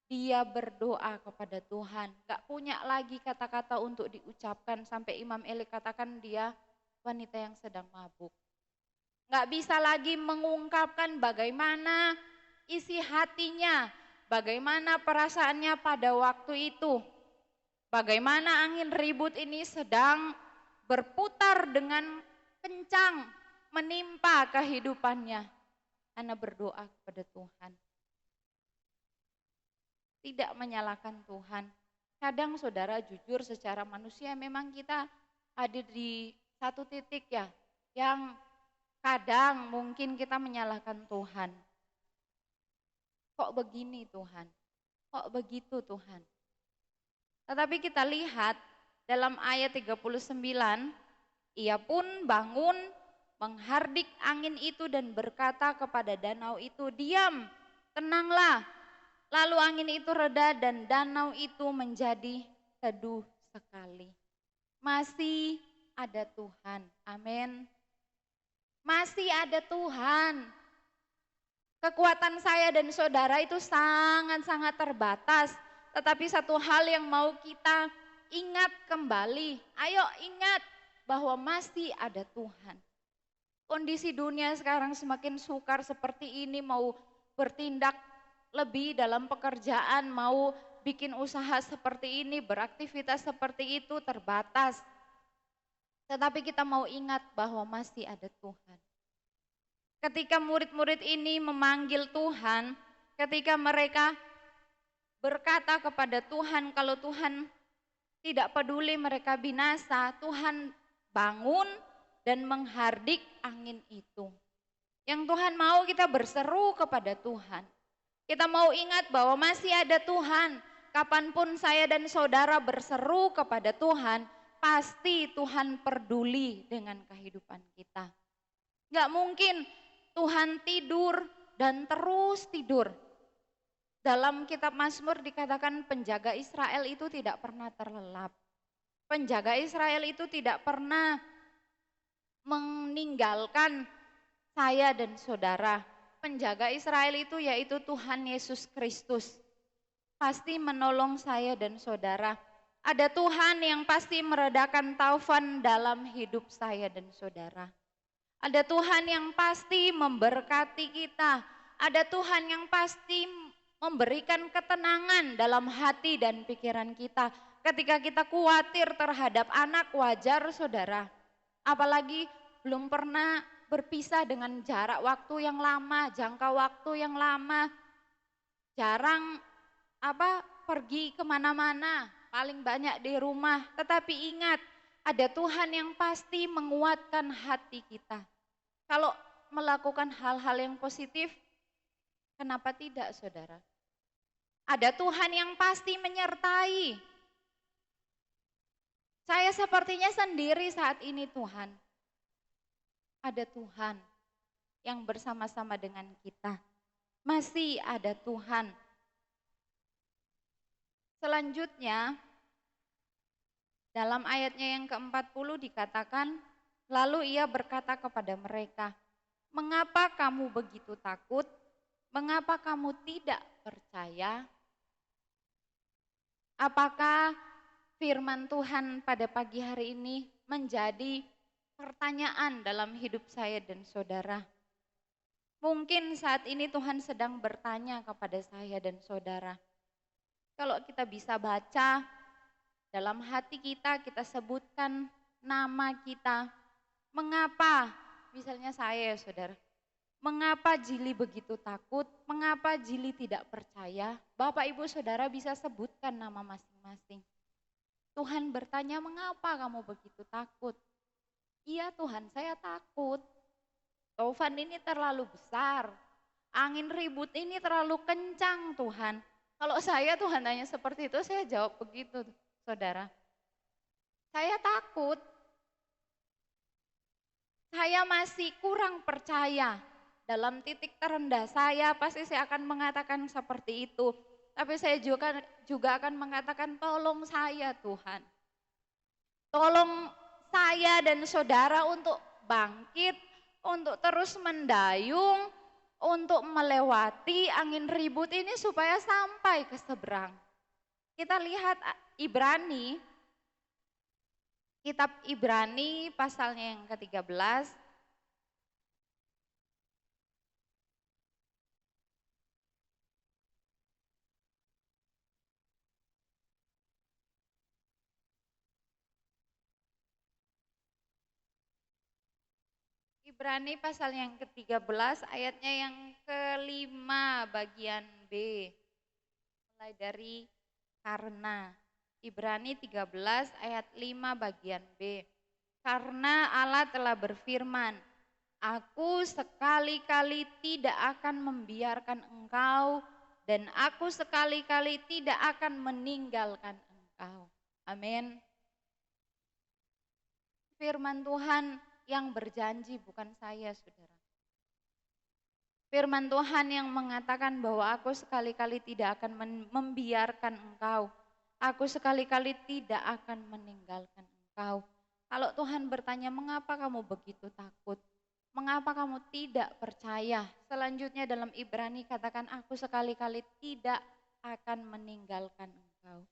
dia berdoa kepada Tuhan. Gak punya lagi kata-kata untuk diucapkan sampai Imam Eli katakan dia wanita yang sedang mabuk. nggak bisa lagi mengungkapkan bagaimana isi hatinya, bagaimana perasaannya pada waktu itu. Bagaimana angin ribut ini sedang berputar dengan kencang menimpa kehidupannya. Ana berdoa kepada Tuhan. Tidak menyalahkan Tuhan. Kadang saudara jujur secara manusia memang kita ada di satu titik ya, yang kadang mungkin kita menyalahkan Tuhan. Kok begini Tuhan? Kok begitu Tuhan? Tetapi kita lihat dalam ayat 39, ia pun bangun menghardik angin itu dan berkata kepada danau itu, diam, tenanglah. Lalu angin itu reda dan danau itu menjadi teduh sekali. Masih ada Tuhan, amin. Masih ada Tuhan. Kekuatan saya dan saudara itu sangat-sangat terbatas. Tetapi satu hal yang mau kita ingat kembali. Ayo ingat bahwa masih ada Tuhan. Kondisi dunia sekarang semakin sukar seperti ini, mau bertindak lebih dalam pekerjaan, mau bikin usaha seperti ini, beraktivitas seperti itu terbatas. Tetapi kita mau ingat bahwa masih ada Tuhan. Ketika murid-murid ini memanggil Tuhan, ketika mereka berkata kepada Tuhan kalau Tuhan tidak peduli mereka binasa, Tuhan bangun dan menghardik angin itu. Yang Tuhan mau kita berseru kepada Tuhan. Kita mau ingat bahwa masih ada Tuhan. Kapanpun saya dan saudara berseru kepada Tuhan, pasti Tuhan peduli dengan kehidupan kita. Gak mungkin Tuhan tidur dan terus tidur. Dalam kitab Mazmur dikatakan penjaga Israel itu tidak pernah terlelap. Penjaga Israel itu tidak pernah meninggalkan saya dan saudara. Penjaga Israel itu yaitu Tuhan Yesus Kristus. Pasti menolong saya dan saudara. Ada Tuhan yang pasti meredakan taufan dalam hidup saya dan saudara. Ada Tuhan yang pasti memberkati kita. Ada Tuhan yang pasti memberikan ketenangan dalam hati dan pikiran kita. Ketika kita khawatir terhadap anak, wajar saudara. Apalagi belum pernah berpisah dengan jarak waktu yang lama, jangka waktu yang lama. Jarang pergi kemana-mana, paling banyak di rumah. Tetapi ingat, ada Tuhan yang pasti menguatkan hati kita. Kalau melakukan hal-hal yang positif, kenapa tidak saudara? Ada Tuhan yang pasti menyertai. Saya sepertinya sendiri saat ini Tuhan. Ada Tuhan yang bersama-sama dengan kita. Masih ada Tuhan. Selanjutnya, dalam ayatnya yang ke-40 dikatakan, lalu ia berkata kepada mereka, mengapa kamu begitu takut? Mengapa kamu tidak percaya? Apakah firman Tuhan pada pagi hari ini menjadi pertanyaan dalam hidup saya dan saudara? Mungkin saat ini Tuhan sedang bertanya kepada saya dan saudara. Kalau kita bisa baca dalam hati kita, kita sebutkan nama kita. Mengapa, misalnya saya saudara, mengapa Jili begitu takut? Mengapa Jili tidak percaya? Bapak ibu saudara bisa sebutkan nama masing-masing. Tuhan bertanya, mengapa kamu begitu takut? Iya Tuhan, saya takut. Taufan ini terlalu besar. Angin ribut ini terlalu kencang Tuhan. Kalau saya Tuhan tanya seperti itu, saya jawab begitu saudara. Saya takut. Saya masih kurang percaya. Dalam titik terendah saya pasti saya akan mengatakan seperti itu. Tapi saya juga akan mengatakan tolong saya Tuhan. Tolong saya dan saudara untuk bangkit, untuk terus mendayung, untuk melewati angin ribut ini supaya sampai ke seberang. Kita lihat Ibrani, kitab Ibrani pasalnya yang ke-13, Ibrani pasal yang ke-13 ayatnya yang ke-5 bagian B. Mulai dari karena. Ibrani 13 ayat 5 bagian B. Karena Allah telah berfirman, aku sekali-kali tidak akan membiarkan engkau dan aku sekali-kali tidak akan meninggalkan engkau. Amin. Firman Tuhan yang berjanji, bukan saya, saudara. Firman Tuhan yang mengatakan bahwa aku sekali-kali tidak akan membiarkan engkau. Aku sekali-kali tidak akan meninggalkan engkau. Kalau Tuhan bertanya, mengapa kamu begitu takut? Mengapa kamu tidak percaya? Selanjutnya dalam Ibrani katakan, aku sekali-kali tidak akan meninggalkan engkau.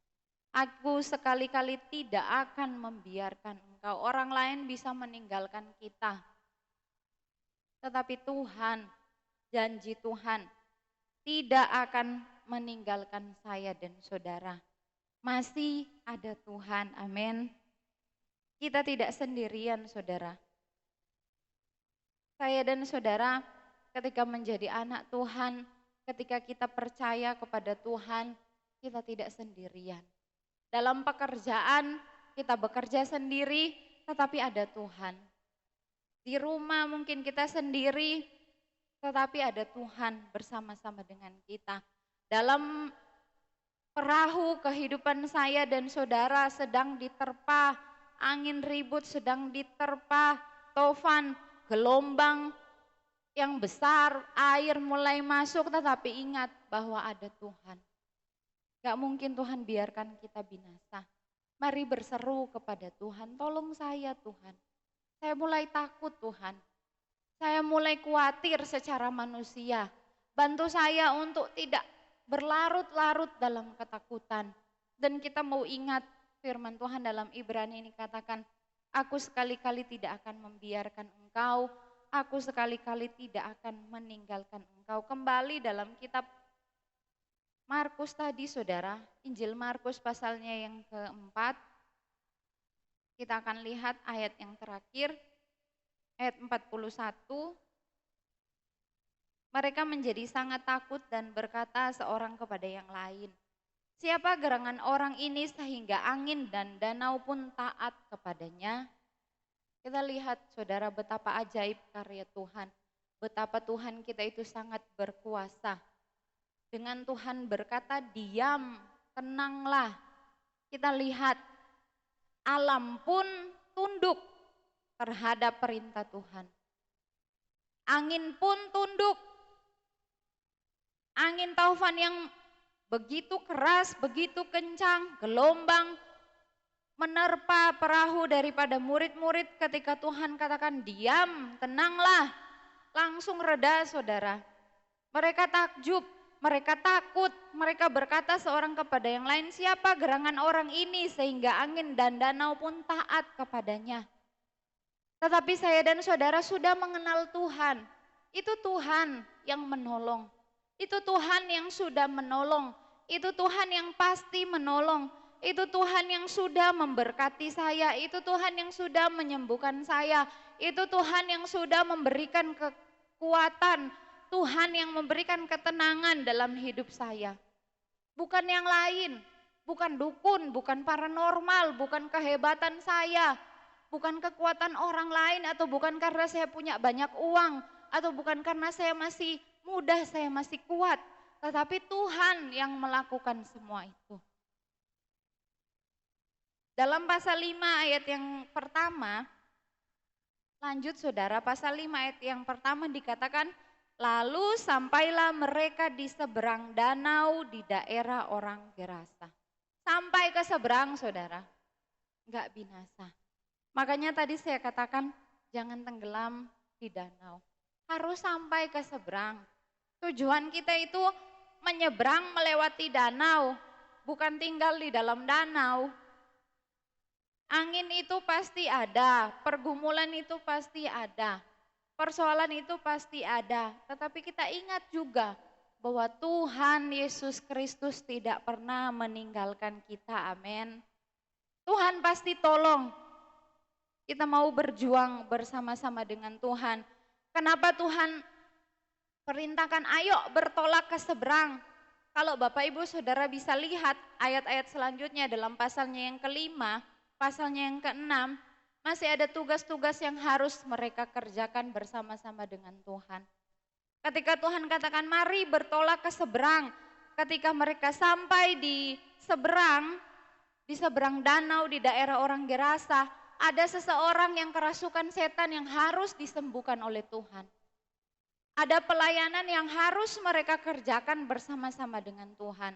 Aku sekali-kali tidak akan membiarkan engkau. Orang lain bisa meninggalkan kita. Tetapi Tuhan, janji Tuhan, tidak akan meninggalkan saya dan saudara. Masih ada Tuhan, amin. Kita tidak sendirian, saudara. Saya dan saudara ketika menjadi anak Tuhan, ketika kita percaya kepada Tuhan, kita tidak sendirian. Dalam pekerjaan kita bekerja sendiri, tetapi ada Tuhan. Di rumah mungkin kita sendiri, tetapi ada Tuhan bersama-sama dengan kita. Dalam perahu kehidupan saya dan saudara sedang diterpa, angin ribut sedang diterpa, tofan, gelombang yang besar, air mulai masuk, tetapi ingat bahwa ada Tuhan. Gak mungkin Tuhan biarkan kita binasa. Mari berseru kepada Tuhan, tolong saya Tuhan. Saya mulai takut Tuhan. Saya mulai khawatir secara manusia. Bantu saya untuk tidak berlarut-larut dalam ketakutan. Dan kita mau ingat firman Tuhan dalam Ibrani ini katakan, aku sekali-kali tidak akan membiarkan engkau, aku sekali-kali tidak akan meninggalkan engkau. Kembali dalam kitab Markus tadi saudara, Injil Markus pasalnya yang keempat, kita akan lihat ayat yang terakhir, ayat 41. Mereka menjadi sangat takut dan berkata seorang kepada yang lain, siapa gerangan orang ini sehingga angin dan danau pun taat kepadanya? Kita lihat saudara betapa ajaib karya Tuhan, betapa Tuhan kita itu sangat berkuasa. Dengan Tuhan berkata diam, tenanglah. Kita lihat alam pun tunduk terhadap perintah Tuhan. Angin pun tunduk. Angin taufan yang begitu keras, begitu kencang, gelombang menerpa perahu daripada murid-murid ketika Tuhan katakan diam, tenanglah. Langsung reda saudara. Mereka takjub, mereka takut, mereka berkata seorang kepada yang lain, siapa gerangan orang ini sehingga angin dan danau pun taat kepadanya. Tetapi saya dan saudara sudah mengenal Tuhan. Itu Tuhan yang menolong. Itu Tuhan yang sudah menolong. Itu Tuhan yang pasti menolong. Itu Tuhan yang sudah memberkati saya. Itu Tuhan yang sudah menyembuhkan saya. Itu Tuhan yang sudah memberikan kekuatan. Tuhan yang memberikan ketenangan dalam hidup saya. Bukan yang lain. Bukan dukun, bukan paranormal, bukan kehebatan saya. Bukan kekuatan orang lain atau bukan karena saya punya banyak uang. Atau bukan karena saya masih mudah, saya masih kuat. Tetapi Tuhan yang melakukan semua itu. Dalam pasal 5 ayat yang pertama, lanjut saudara, pasal 5 ayat yang pertama dikatakan, lalu sampailah mereka di seberang danau di daerah orang Gerasa. Sampai ke seberang saudara, enggak binasa. Makanya tadi saya katakan jangan tenggelam di danau. Harus sampai ke seberang. Tujuan kita itu menyeberang melewati danau, bukan tinggal di dalam danau. Angin itu pasti ada, pergumulan itu pasti ada, persoalan itu pasti ada. Tetapi kita ingat juga bahwa Tuhan Yesus Kristus tidak pernah meninggalkan kita, amin. Tuhan pasti tolong. Kita mau berjuang bersama-sama dengan Tuhan. Kenapa Tuhan perintahkan ayo bertolak ke seberang? Kalau Bapak Ibu Saudara bisa lihat ayat-ayat selanjutnya dalam pasalnya yang kelima, pasalnya yang keenam, masih ada tugas-tugas yang harus mereka kerjakan bersama-sama dengan Tuhan. Ketika Tuhan katakan mari bertolak ke seberang, ketika mereka sampai di seberang danau di daerah orang Gerasa, ada seseorang yang kerasukan setan yang harus disembuhkan oleh Tuhan. Ada pelayanan yang harus mereka kerjakan bersama-sama dengan Tuhan.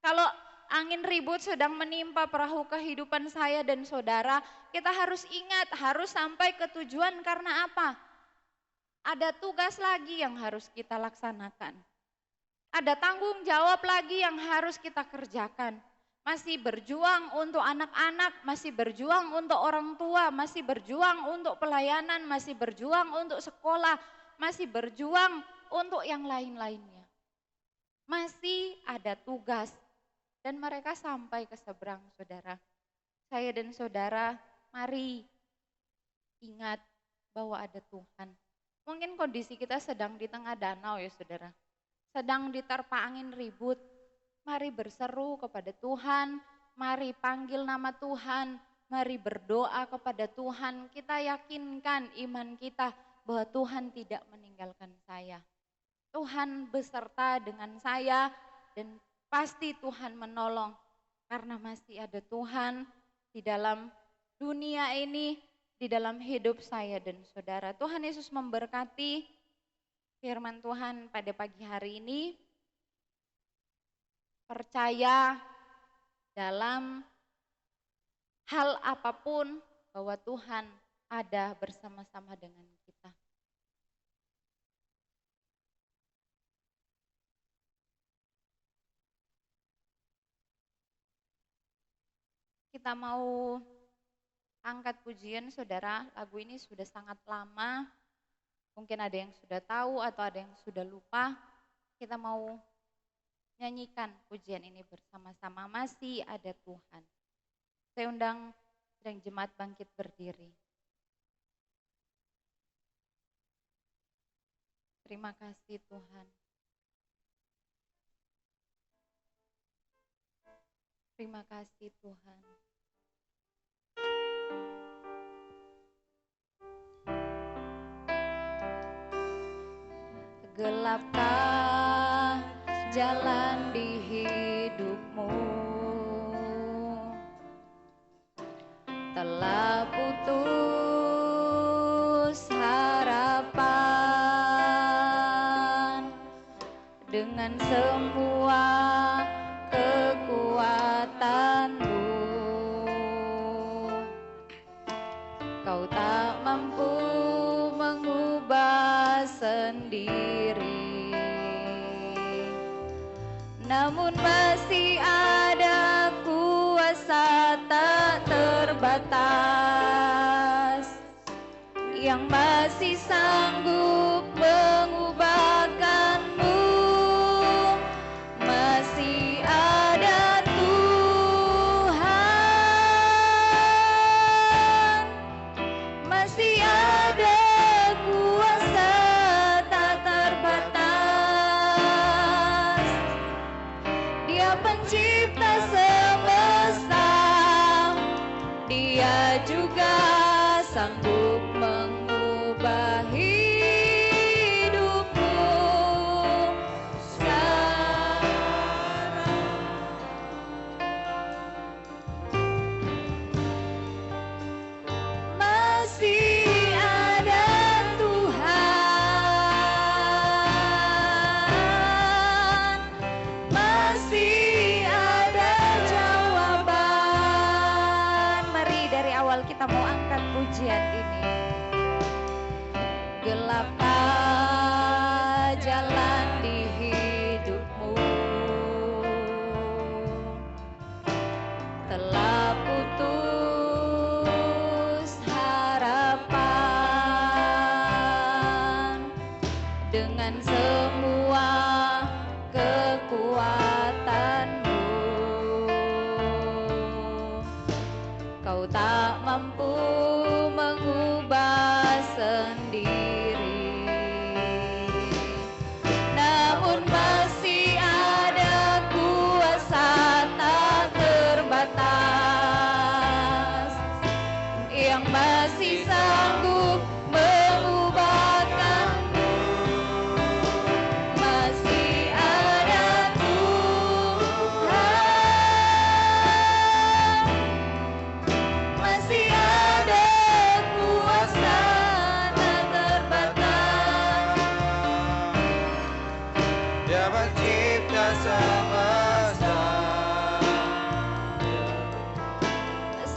Kalau angin ribut sedang menimpa perahu kehidupan saya dan saudara, kita harus ingat, harus sampai ke tujuan karena apa? Ada tugas lagi yang harus kita laksanakan. Ada tanggung jawab lagi yang harus kita kerjakan. Masih berjuang untuk anak-anak, masih berjuang untuk orang tua, masih berjuang untuk pelayanan, masih berjuang untuk sekolah, masih berjuang untuk yang lain-lainnya. Masih ada tugas dan mereka sampai ke seberang, saudara. Saya dan saudara, mari ingat bahwa ada Tuhan. Mungkin kondisi kita sedang di tengah danau ya saudara. Sedang diterpa angin ribut. Mari berseru kepada Tuhan, mari panggil nama Tuhan, mari berdoa kepada Tuhan. Kita yakinkan iman kita bahwa Tuhan tidak meninggalkan saya. Tuhan beserta dengan saya dan pasti Tuhan menolong. Karena masih ada Tuhan di dalam dunia ini, di dalam hidup saya dan saudara. Tuhan Yesus memberkati firman Tuhan pada pagi hari ini. Percaya dalam hal apapun bahwa Tuhan ada bersama-sama dengan kita. Kita mau angkat pujian saudara, lagu ini sudah sangat lama, mungkin ada yang sudah tahu atau ada yang sudah lupa. Kita mau nyanyikan pujian ini bersama-sama, masih ada Tuhan. Saya undang sedang jemaat bangkit berdiri. Terima kasih Tuhan. Terima kasih Tuhan. Gelapkah jalan di hidupmu? Telah putus harapan dengan semua kekuatanmu. Kau tak mampu mengubah sendiri, namun masih ada kuasa tak terbatas yang masih sanggup mengubahkanmu. Masih ada Tuhan, masih ada kuasa tak terbatas. Dia pencipta semesta, Dia juga sanggup mengubah hidupmu sekarang. Masih ada Tuhan, masih ada jawaban. Mari dari awal kita mau angkat pujian ini. Gelapkah jalan di hidupmu? Telah putus harapan dengan semua kekuatanmu. Kau tak mampu mengubah sendiri,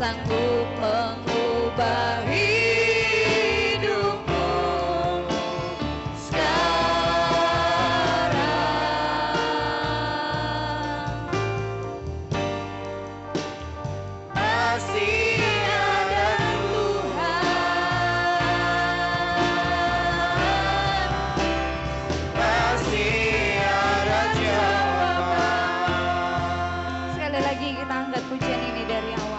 sanggup mengubah hidupku sekarang. Masih ada Tuhan, masih ada jawaban. Sekali lagi kita angkat pujian ini dari awal.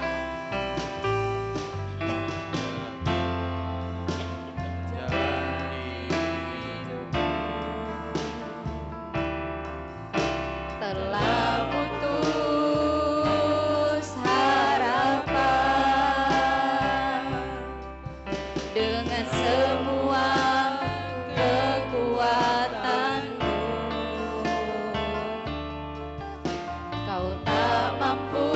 Telah putus harapan dengan semua kekuatanmu. Kau tak mampu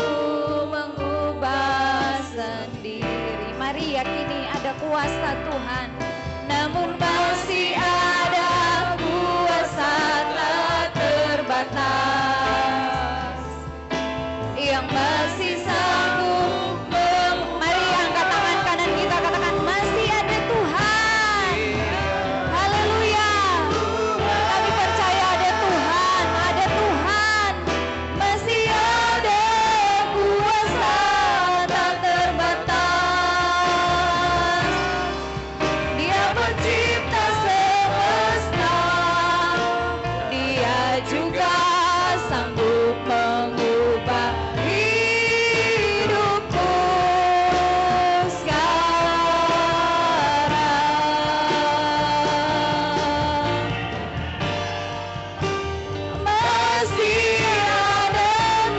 mengubah sendiri. Mari yakini ada kuasa Tuhan, namun masih ada kuasa tak terbatas yang masih sanggup mari angkat tangan kanan kita, katakan masih ada Tuhan. Haleluya, kami percaya ada Tuhan, masih ada kuasa tak terbatas. Dia pencipta semesta, Dia juga sanggup mengubah hidupku sekarang. Masih ada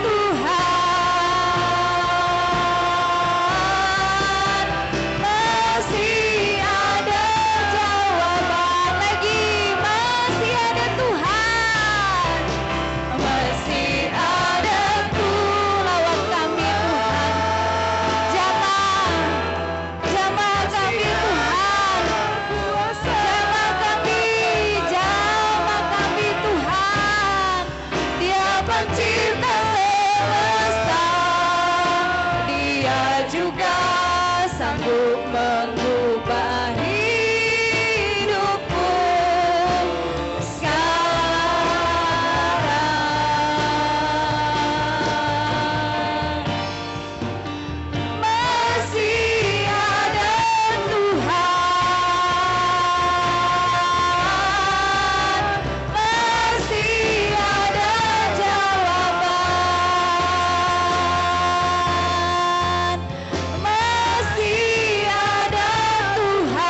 Tuhan, masih ada jawaban lagi. Masih ada Tuhan, masih ada lawan kami Tuhan, jamah kami Tuhan, jamah kami Tuhan. Dia pencipta semesta, Dia juga sanggup mengubah hidupku sekarang. Masih ada Tuhan, masih ada jawaban. Masih ada Tuhan,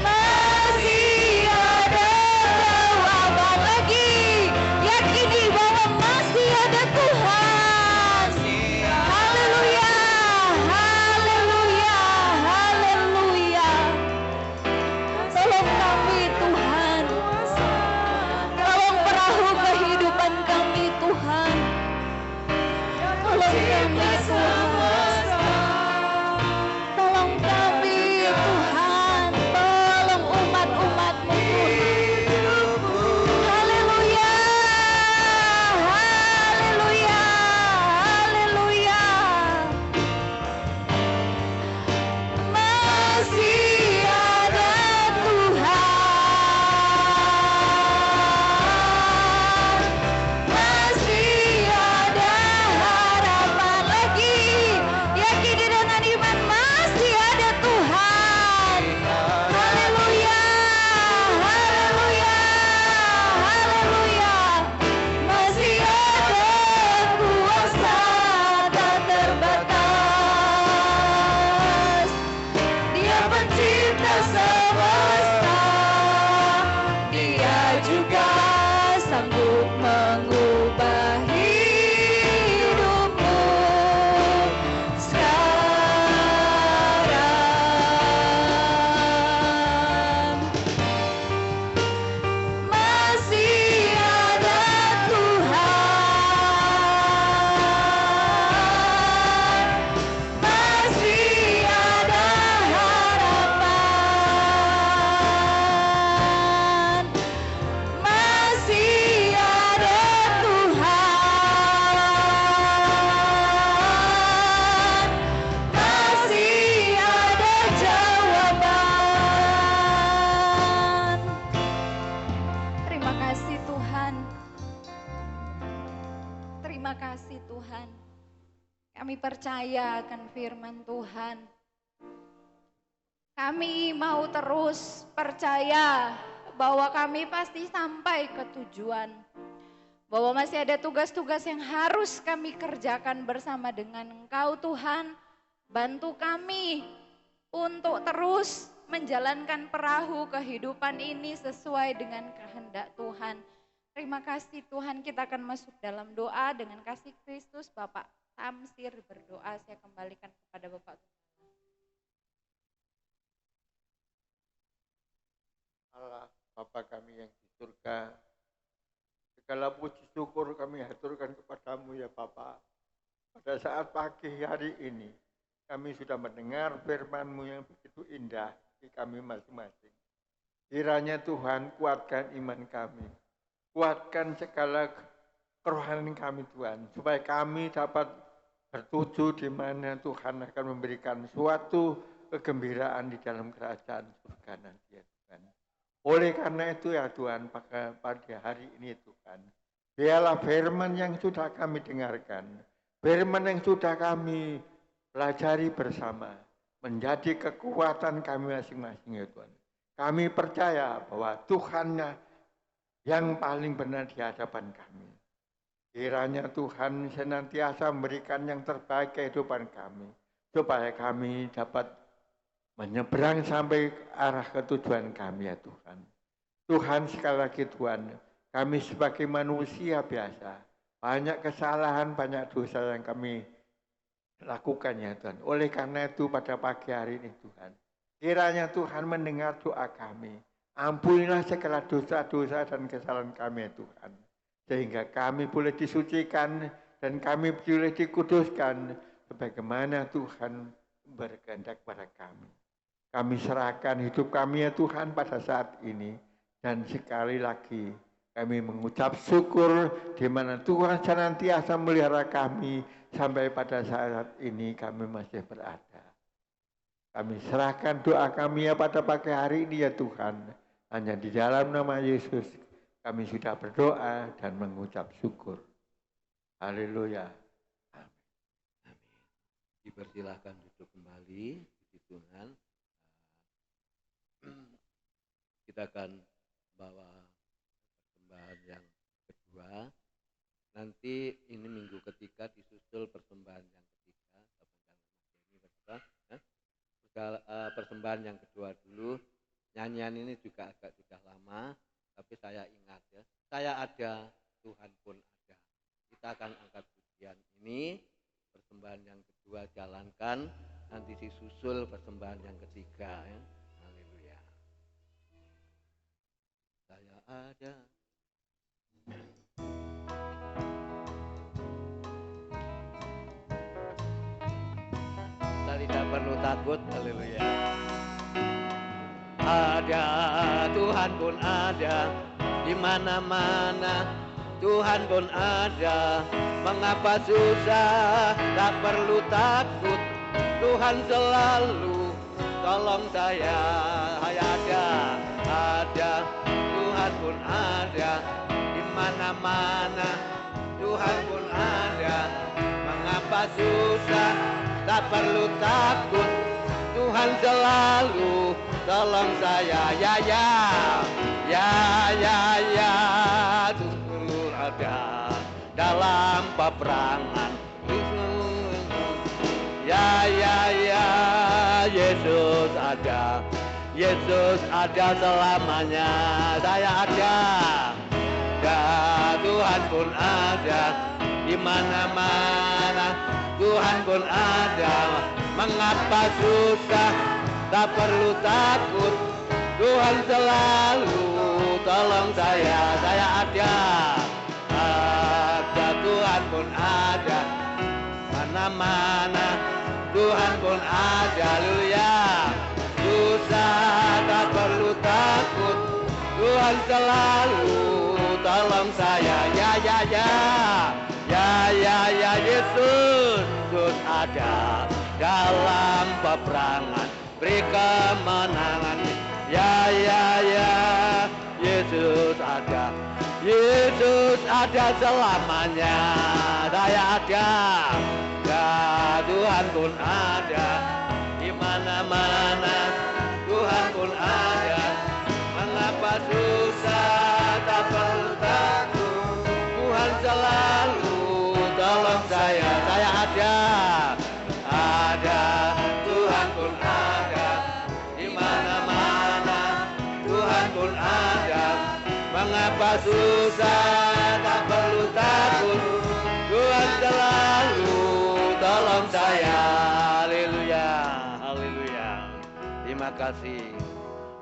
masih ada jawaban lagi. Yakini bahwa masih ada Tuhan. Haleluya, haleluya, haleluya. Tolong kami Tuhan, tolong perahu kehidupan kami Tuhan. Tolong kami Tuhan, tolong kami Tuhan, tolong umat-umat-Mu Tuhan. Haleluya, haleluya, haleluya. Masih ada Tuhan, masih ada harapan lagi. Yakini dengan iman, masih ada Tuhan. Haleluya, haleluya, haleluya. Masih ada kuasa tak terbatas. Dia pencipta semesta, Dia juga sanggup mengubah hidupmu sekarang. Masih ada Tuhan, masih ada harapan. Masih ada Terima kasih Tuhan. Terima kasih Tuhan. Kami percaya akan firman Tuhan. Kami mau terus percaya bahwa kami pasti sampai ke tujuan. Bahwa masih ada tugas-tugas yang harus kami kerjakan bersama dengan Engkau Tuhan. Bantu kami untuk terus menjalankan perahu kehidupan ini sesuai dengan kehendak Tuhan. Terima kasih Tuhan, kita akan masuk dalam doa dengan kasih Kristus. Bapak Tamsir berdoa, saya kembalikan kepada Bapak. Allah Bapa kami yang di surga, segala puji syukur kami haturkan kepadamu ya Bapa. Pada saat pagi hari ini, kami sudah mendengar firman-Mu yang begitu indah di kami masing-masing. Kiranya Tuhan kuatkan iman kami, kuatkan segala kerohanian kami Tuhan, supaya kami dapat bertuju di mana Tuhan akan memberikan suatu kegembiraan di dalam kerajaan surga nanti ya Tuhan. Oleh karena itu ya Tuhan, pada hari ini Tuhan, biarlah firman yang sudah kami dengarkan, firman yang sudah kami pelajari bersama, menjadi kekuatan kami masing-masing ya Tuhan. Kami percaya bahwa Tuhan yang paling benar di hadapan kami. Kiranya Tuhan senantiasa memberikan yang terbaik kehidupan kami, supaya kami dapat menyeberang sampai arah ketujuan kami ya Tuhan. Tuhan sekali lagi Tuhan, kami sebagai manusia biasa, banyak kesalahan, banyak dosa yang kami lakukan ya Tuhan. Oleh karena itu pada pagi hari ini Tuhan, kiranya Tuhan mendengar doa kami. Ampunilah segala dosa-dosa dan kesalahan kami ya Tuhan. Sehingga kami boleh disucikan dan kami boleh dikuduskan sebagaimana Tuhan berkehendak pada kami. Kami serahkan hidup kami ya Tuhan pada saat ini. Dan sekali lagi kami mengucap syukur di mana Tuhan senantiasa melihara kami sampai pada saat ini kami masih berada. Kami serahkan doa kami ya pada pagi hari ini ya Tuhan. Hanya di dalam nama Yesus kami sudah berdoa dan mengucap syukur. Haleluya. Amin. Dipersilahkan duduk kembali di Tuhan. Kita akan bawa persembahan yang kedua. Nanti ini minggu ketiga disusul persembahan yang ketiga. Persembahan yang kedua dulu. Nyanyian ini juga agak sudah lama, tapi saya ingat ya. Saya ada, Tuhan pun ada. Kita akan angkat pujian ini. Persembahan yang kedua jalankan. Nanti disusul persembahan yang ketiga ya. Saya ada. Kita tidak perlu takut, haleluya. Ada, Tuhan pun ada, di mana-mana Tuhan pun ada. Mengapa susah, tak perlu takut, Tuhan selalu tolong saya ada. Tuhan pun ada, di mana-mana Tuhan pun ada. Mengapa susah, tak perlu takut, Tuhan selalu tolong saya. Tuhan ada dalam peperangan. Yesus ada. Yesus ada selamanya, saya ada. Dan Tuhan pun ada, di mana-mana Tuhan pun ada. Mengapa susah, tak perlu takut, Tuhan selalu tolong saya ada. Ada, Tuhan pun ada, mana-mana Tuhan pun ada, haleluya. Susah tak perlu takut, Tuhan selalu tolong saya. Yesus ada dalam peperangan, beri kemenangan. Yesus Yesus ada. Yesus ada selamanya. Saya ada, ya Tuhan pun ada. Di mana-mana Tuhan pun ada. Mengapa susah tak perlu takut. Tuhan selalu tolong saya ada. Ada, Tuhan pun ada. Di mana-mana Tuhan pun ada. Mengapa susah tak perlu takut. Tuhan selalu tolong saya. Haleluya, haleluya. Terima kasih.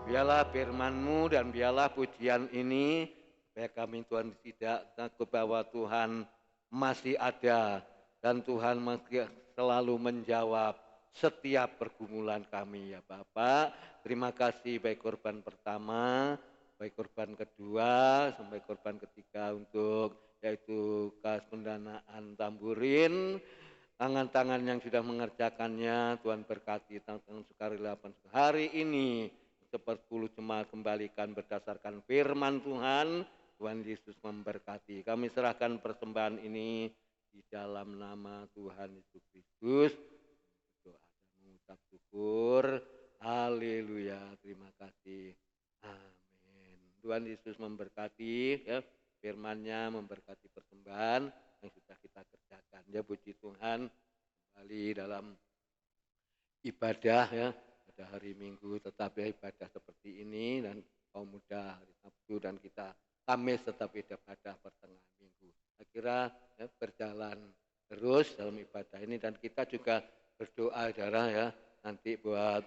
Biarlah firman-Mu dan biarlah pujian ini supaya kami Tuhan tidak takut bahwa Tuhan masih ada dan Tuhan masih selalu menjawab setiap pergumulan kami ya Bapak. Terima kasih baik korban pertama, baik korban kedua, sampai korban ketiga untuk yaitu kas pendanaan tamburin. Tangan-tangan yang sudah mengerjakannya Tuhan berkati, tangan sukarela hari ini. 10 jemaat kembalikan berdasarkan firman Tuhan. Tuhan Yesus memberkati. Kami serahkan persembahan ini di dalam nama Tuhan Yesus Kristus. Doa dan mengucap syukur. Haleluya. Terima kasih. Amin. Tuhan Yesus memberkati. Ya, firman-Nya memberkati persembahan yang sudah kita kerjakan. Ya, puji Tuhan. Kembali dalam ibadah ya. Pada hari Minggu tetap ya ibadah seperti ini dan kaum muda hari Sabtu dan kita Kamis tetap ibadah pertengahan minggu. Saya kira ya, berjalan terus dalam ibadah ini dan kita juga berdoa saudara ya nanti buat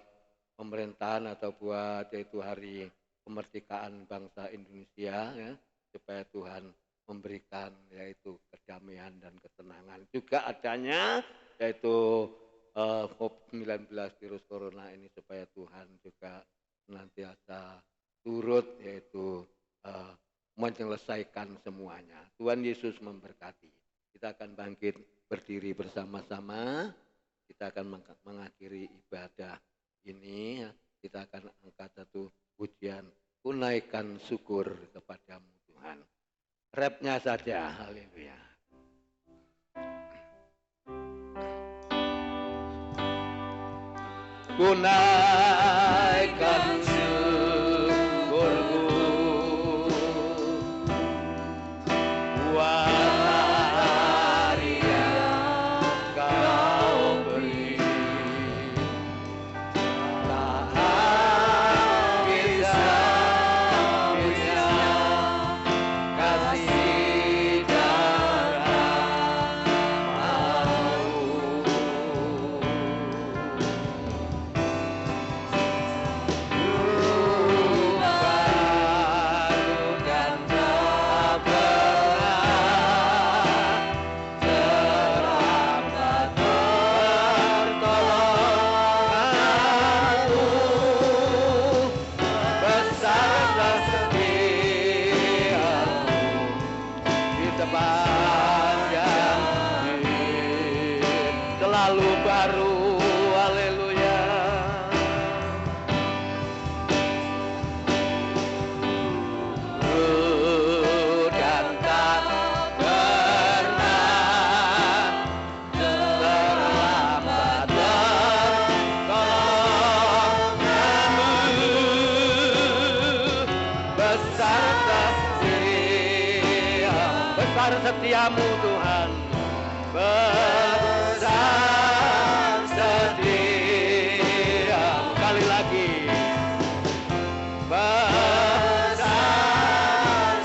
pemerintahan atau buat yaitu hari kemerdekaan bangsa Indonesia ya supaya Tuhan memberikan yaitu kedamaian dan ketenangan. Juga adanya yaitu COVID-19 virus corona ini supaya Tuhan juga senantiasa turut yaitu menyelesaikan semuanya. Tuhan Yesus memberkati. Kita akan bangkit berdiri bersama-sama. Kita akan mengakhiri ibadah ini. Kita akan angkat satu pujian. Kunaikan syukur kepadamu Tuhan. Rapnya saja. Haleluya. Kunaikan syukurku buat hari yang kau beri. Tak bisa kasih darah-Mu. Selalu baru, haleluya. Dan tak pernah terlambat pertolonganmu. Besar setiamu Tuhan. Besar setia sekali lagi. Besar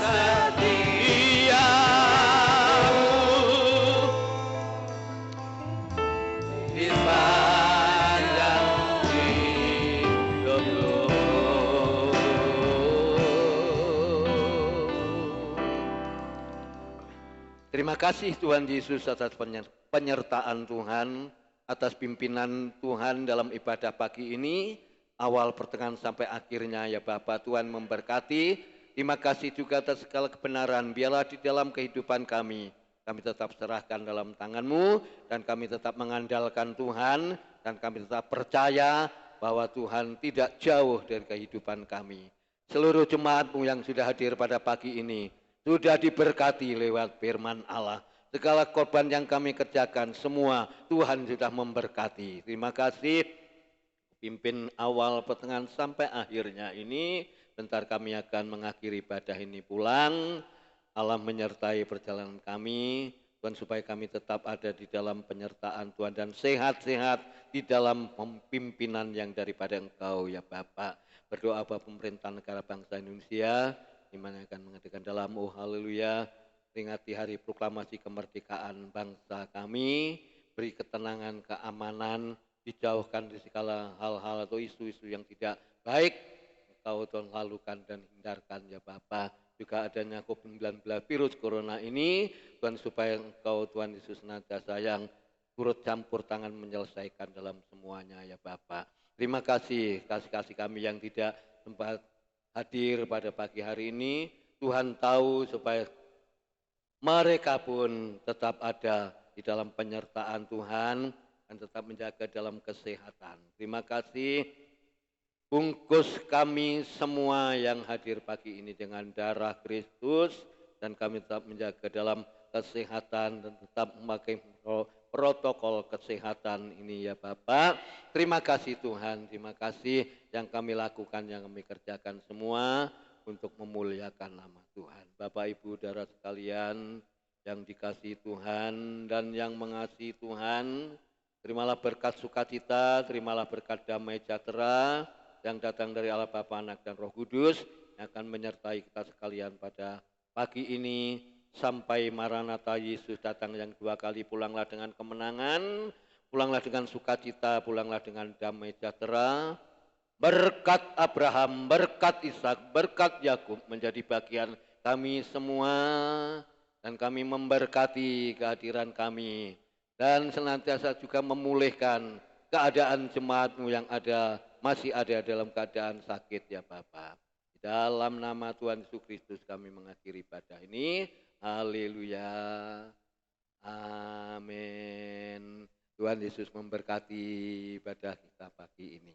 setiamu di sepanjang hidupku. Terima kasih Tuhan Yesus atas penyertaan Tuhan, atas pimpinan Tuhan dalam ibadah pagi ini, awal pertengahan sampai akhirnya ya Bapak. Tuhan memberkati. Terima kasih juga atas segala kebenaran. Biarlah di dalam kehidupan kami tetap serahkan dalam tangan-Mu dan kami tetap mengandalkan Tuhan dan kami tetap percaya bahwa Tuhan tidak jauh dari kehidupan kami. seluruh jemaatmu yang sudah hadir pada pagi ini, sudah diberkati lewat firman Allah. Segala korban yang kami kerjakan, semua Tuhan sudah memberkati. Terima kasih, pimpin awal, pertengahan, sampai akhirnya ini. Bentar kami akan mengakhiri ibadah ini pulang. Allah menyertai perjalanan kami. Tuhan, supaya kami tetap ada di dalam penyertaan Tuhan dan sehat-sehat di dalam pimpinan yang daripada Engkau ya Bapak. Berdoa Bapak pemerintahan negara bangsa Indonesia, di mana akan mengadakan dalam haleluya, peringati hari proklamasi kemerdekaan bangsa kami, beri ketenangan, keamanan, dijauhkan dari segala hal-hal atau isu-isu yang tidak baik. Engkau Tuhan lalukan dan hindarkan ya Bapak. Juga adanya COVID-19 virus corona ini, Tuhan, supaya Engkau Tuhan Yesus senantiasa yang turut campur tangan menyelesaikan dalam semuanya ya Bapak. Terima kasih kasih-kasih kami yang tidak sempat hadir pada pagi hari ini. Tuhan tahu supaya mereka pun tetap ada di dalam penyertaan Tuhan dan tetap menjaga dalam kesehatan. Terima kasih. Bungkus kami semua yang hadir pagi ini dengan darah Kristus dan kami tetap menjaga dalam kesehatan dan tetap memakai protokol kesehatan ini ya Bapak. Terima kasih Tuhan, terima kasih yang kami lakukan, yang kami kerjakan semua untuk memuliakan nama Tuhan. Bapak Ibu saudara sekalian yang dikasihi Tuhan dan yang mengasihi Tuhan, terimalah berkat sukacita, terimalah berkat damai sejahtera yang datang dari Allah Bapa, Anak dan Roh Kudus yang akan menyertai kita sekalian pada pagi ini sampai Maranatha Yesus datang yang dua kali. Pulanglah dengan kemenangan, pulanglah dengan sukacita, pulanglah dengan damai sejahtera. Berkat Abraham, berkat Ishak, berkat Yakub menjadi bagian kami semua dan kami memberkati kehadiran kami dan senantiasa juga memulihkan keadaan jemaatmu yang masih ada dalam keadaan sakit ya Bapak. Di dalam nama Tuhan Yesus Kristus kami mengakhiri ibadah ini. Haleluya. Amin. Tuhan Yesus memberkati ibadah kita pagi ini.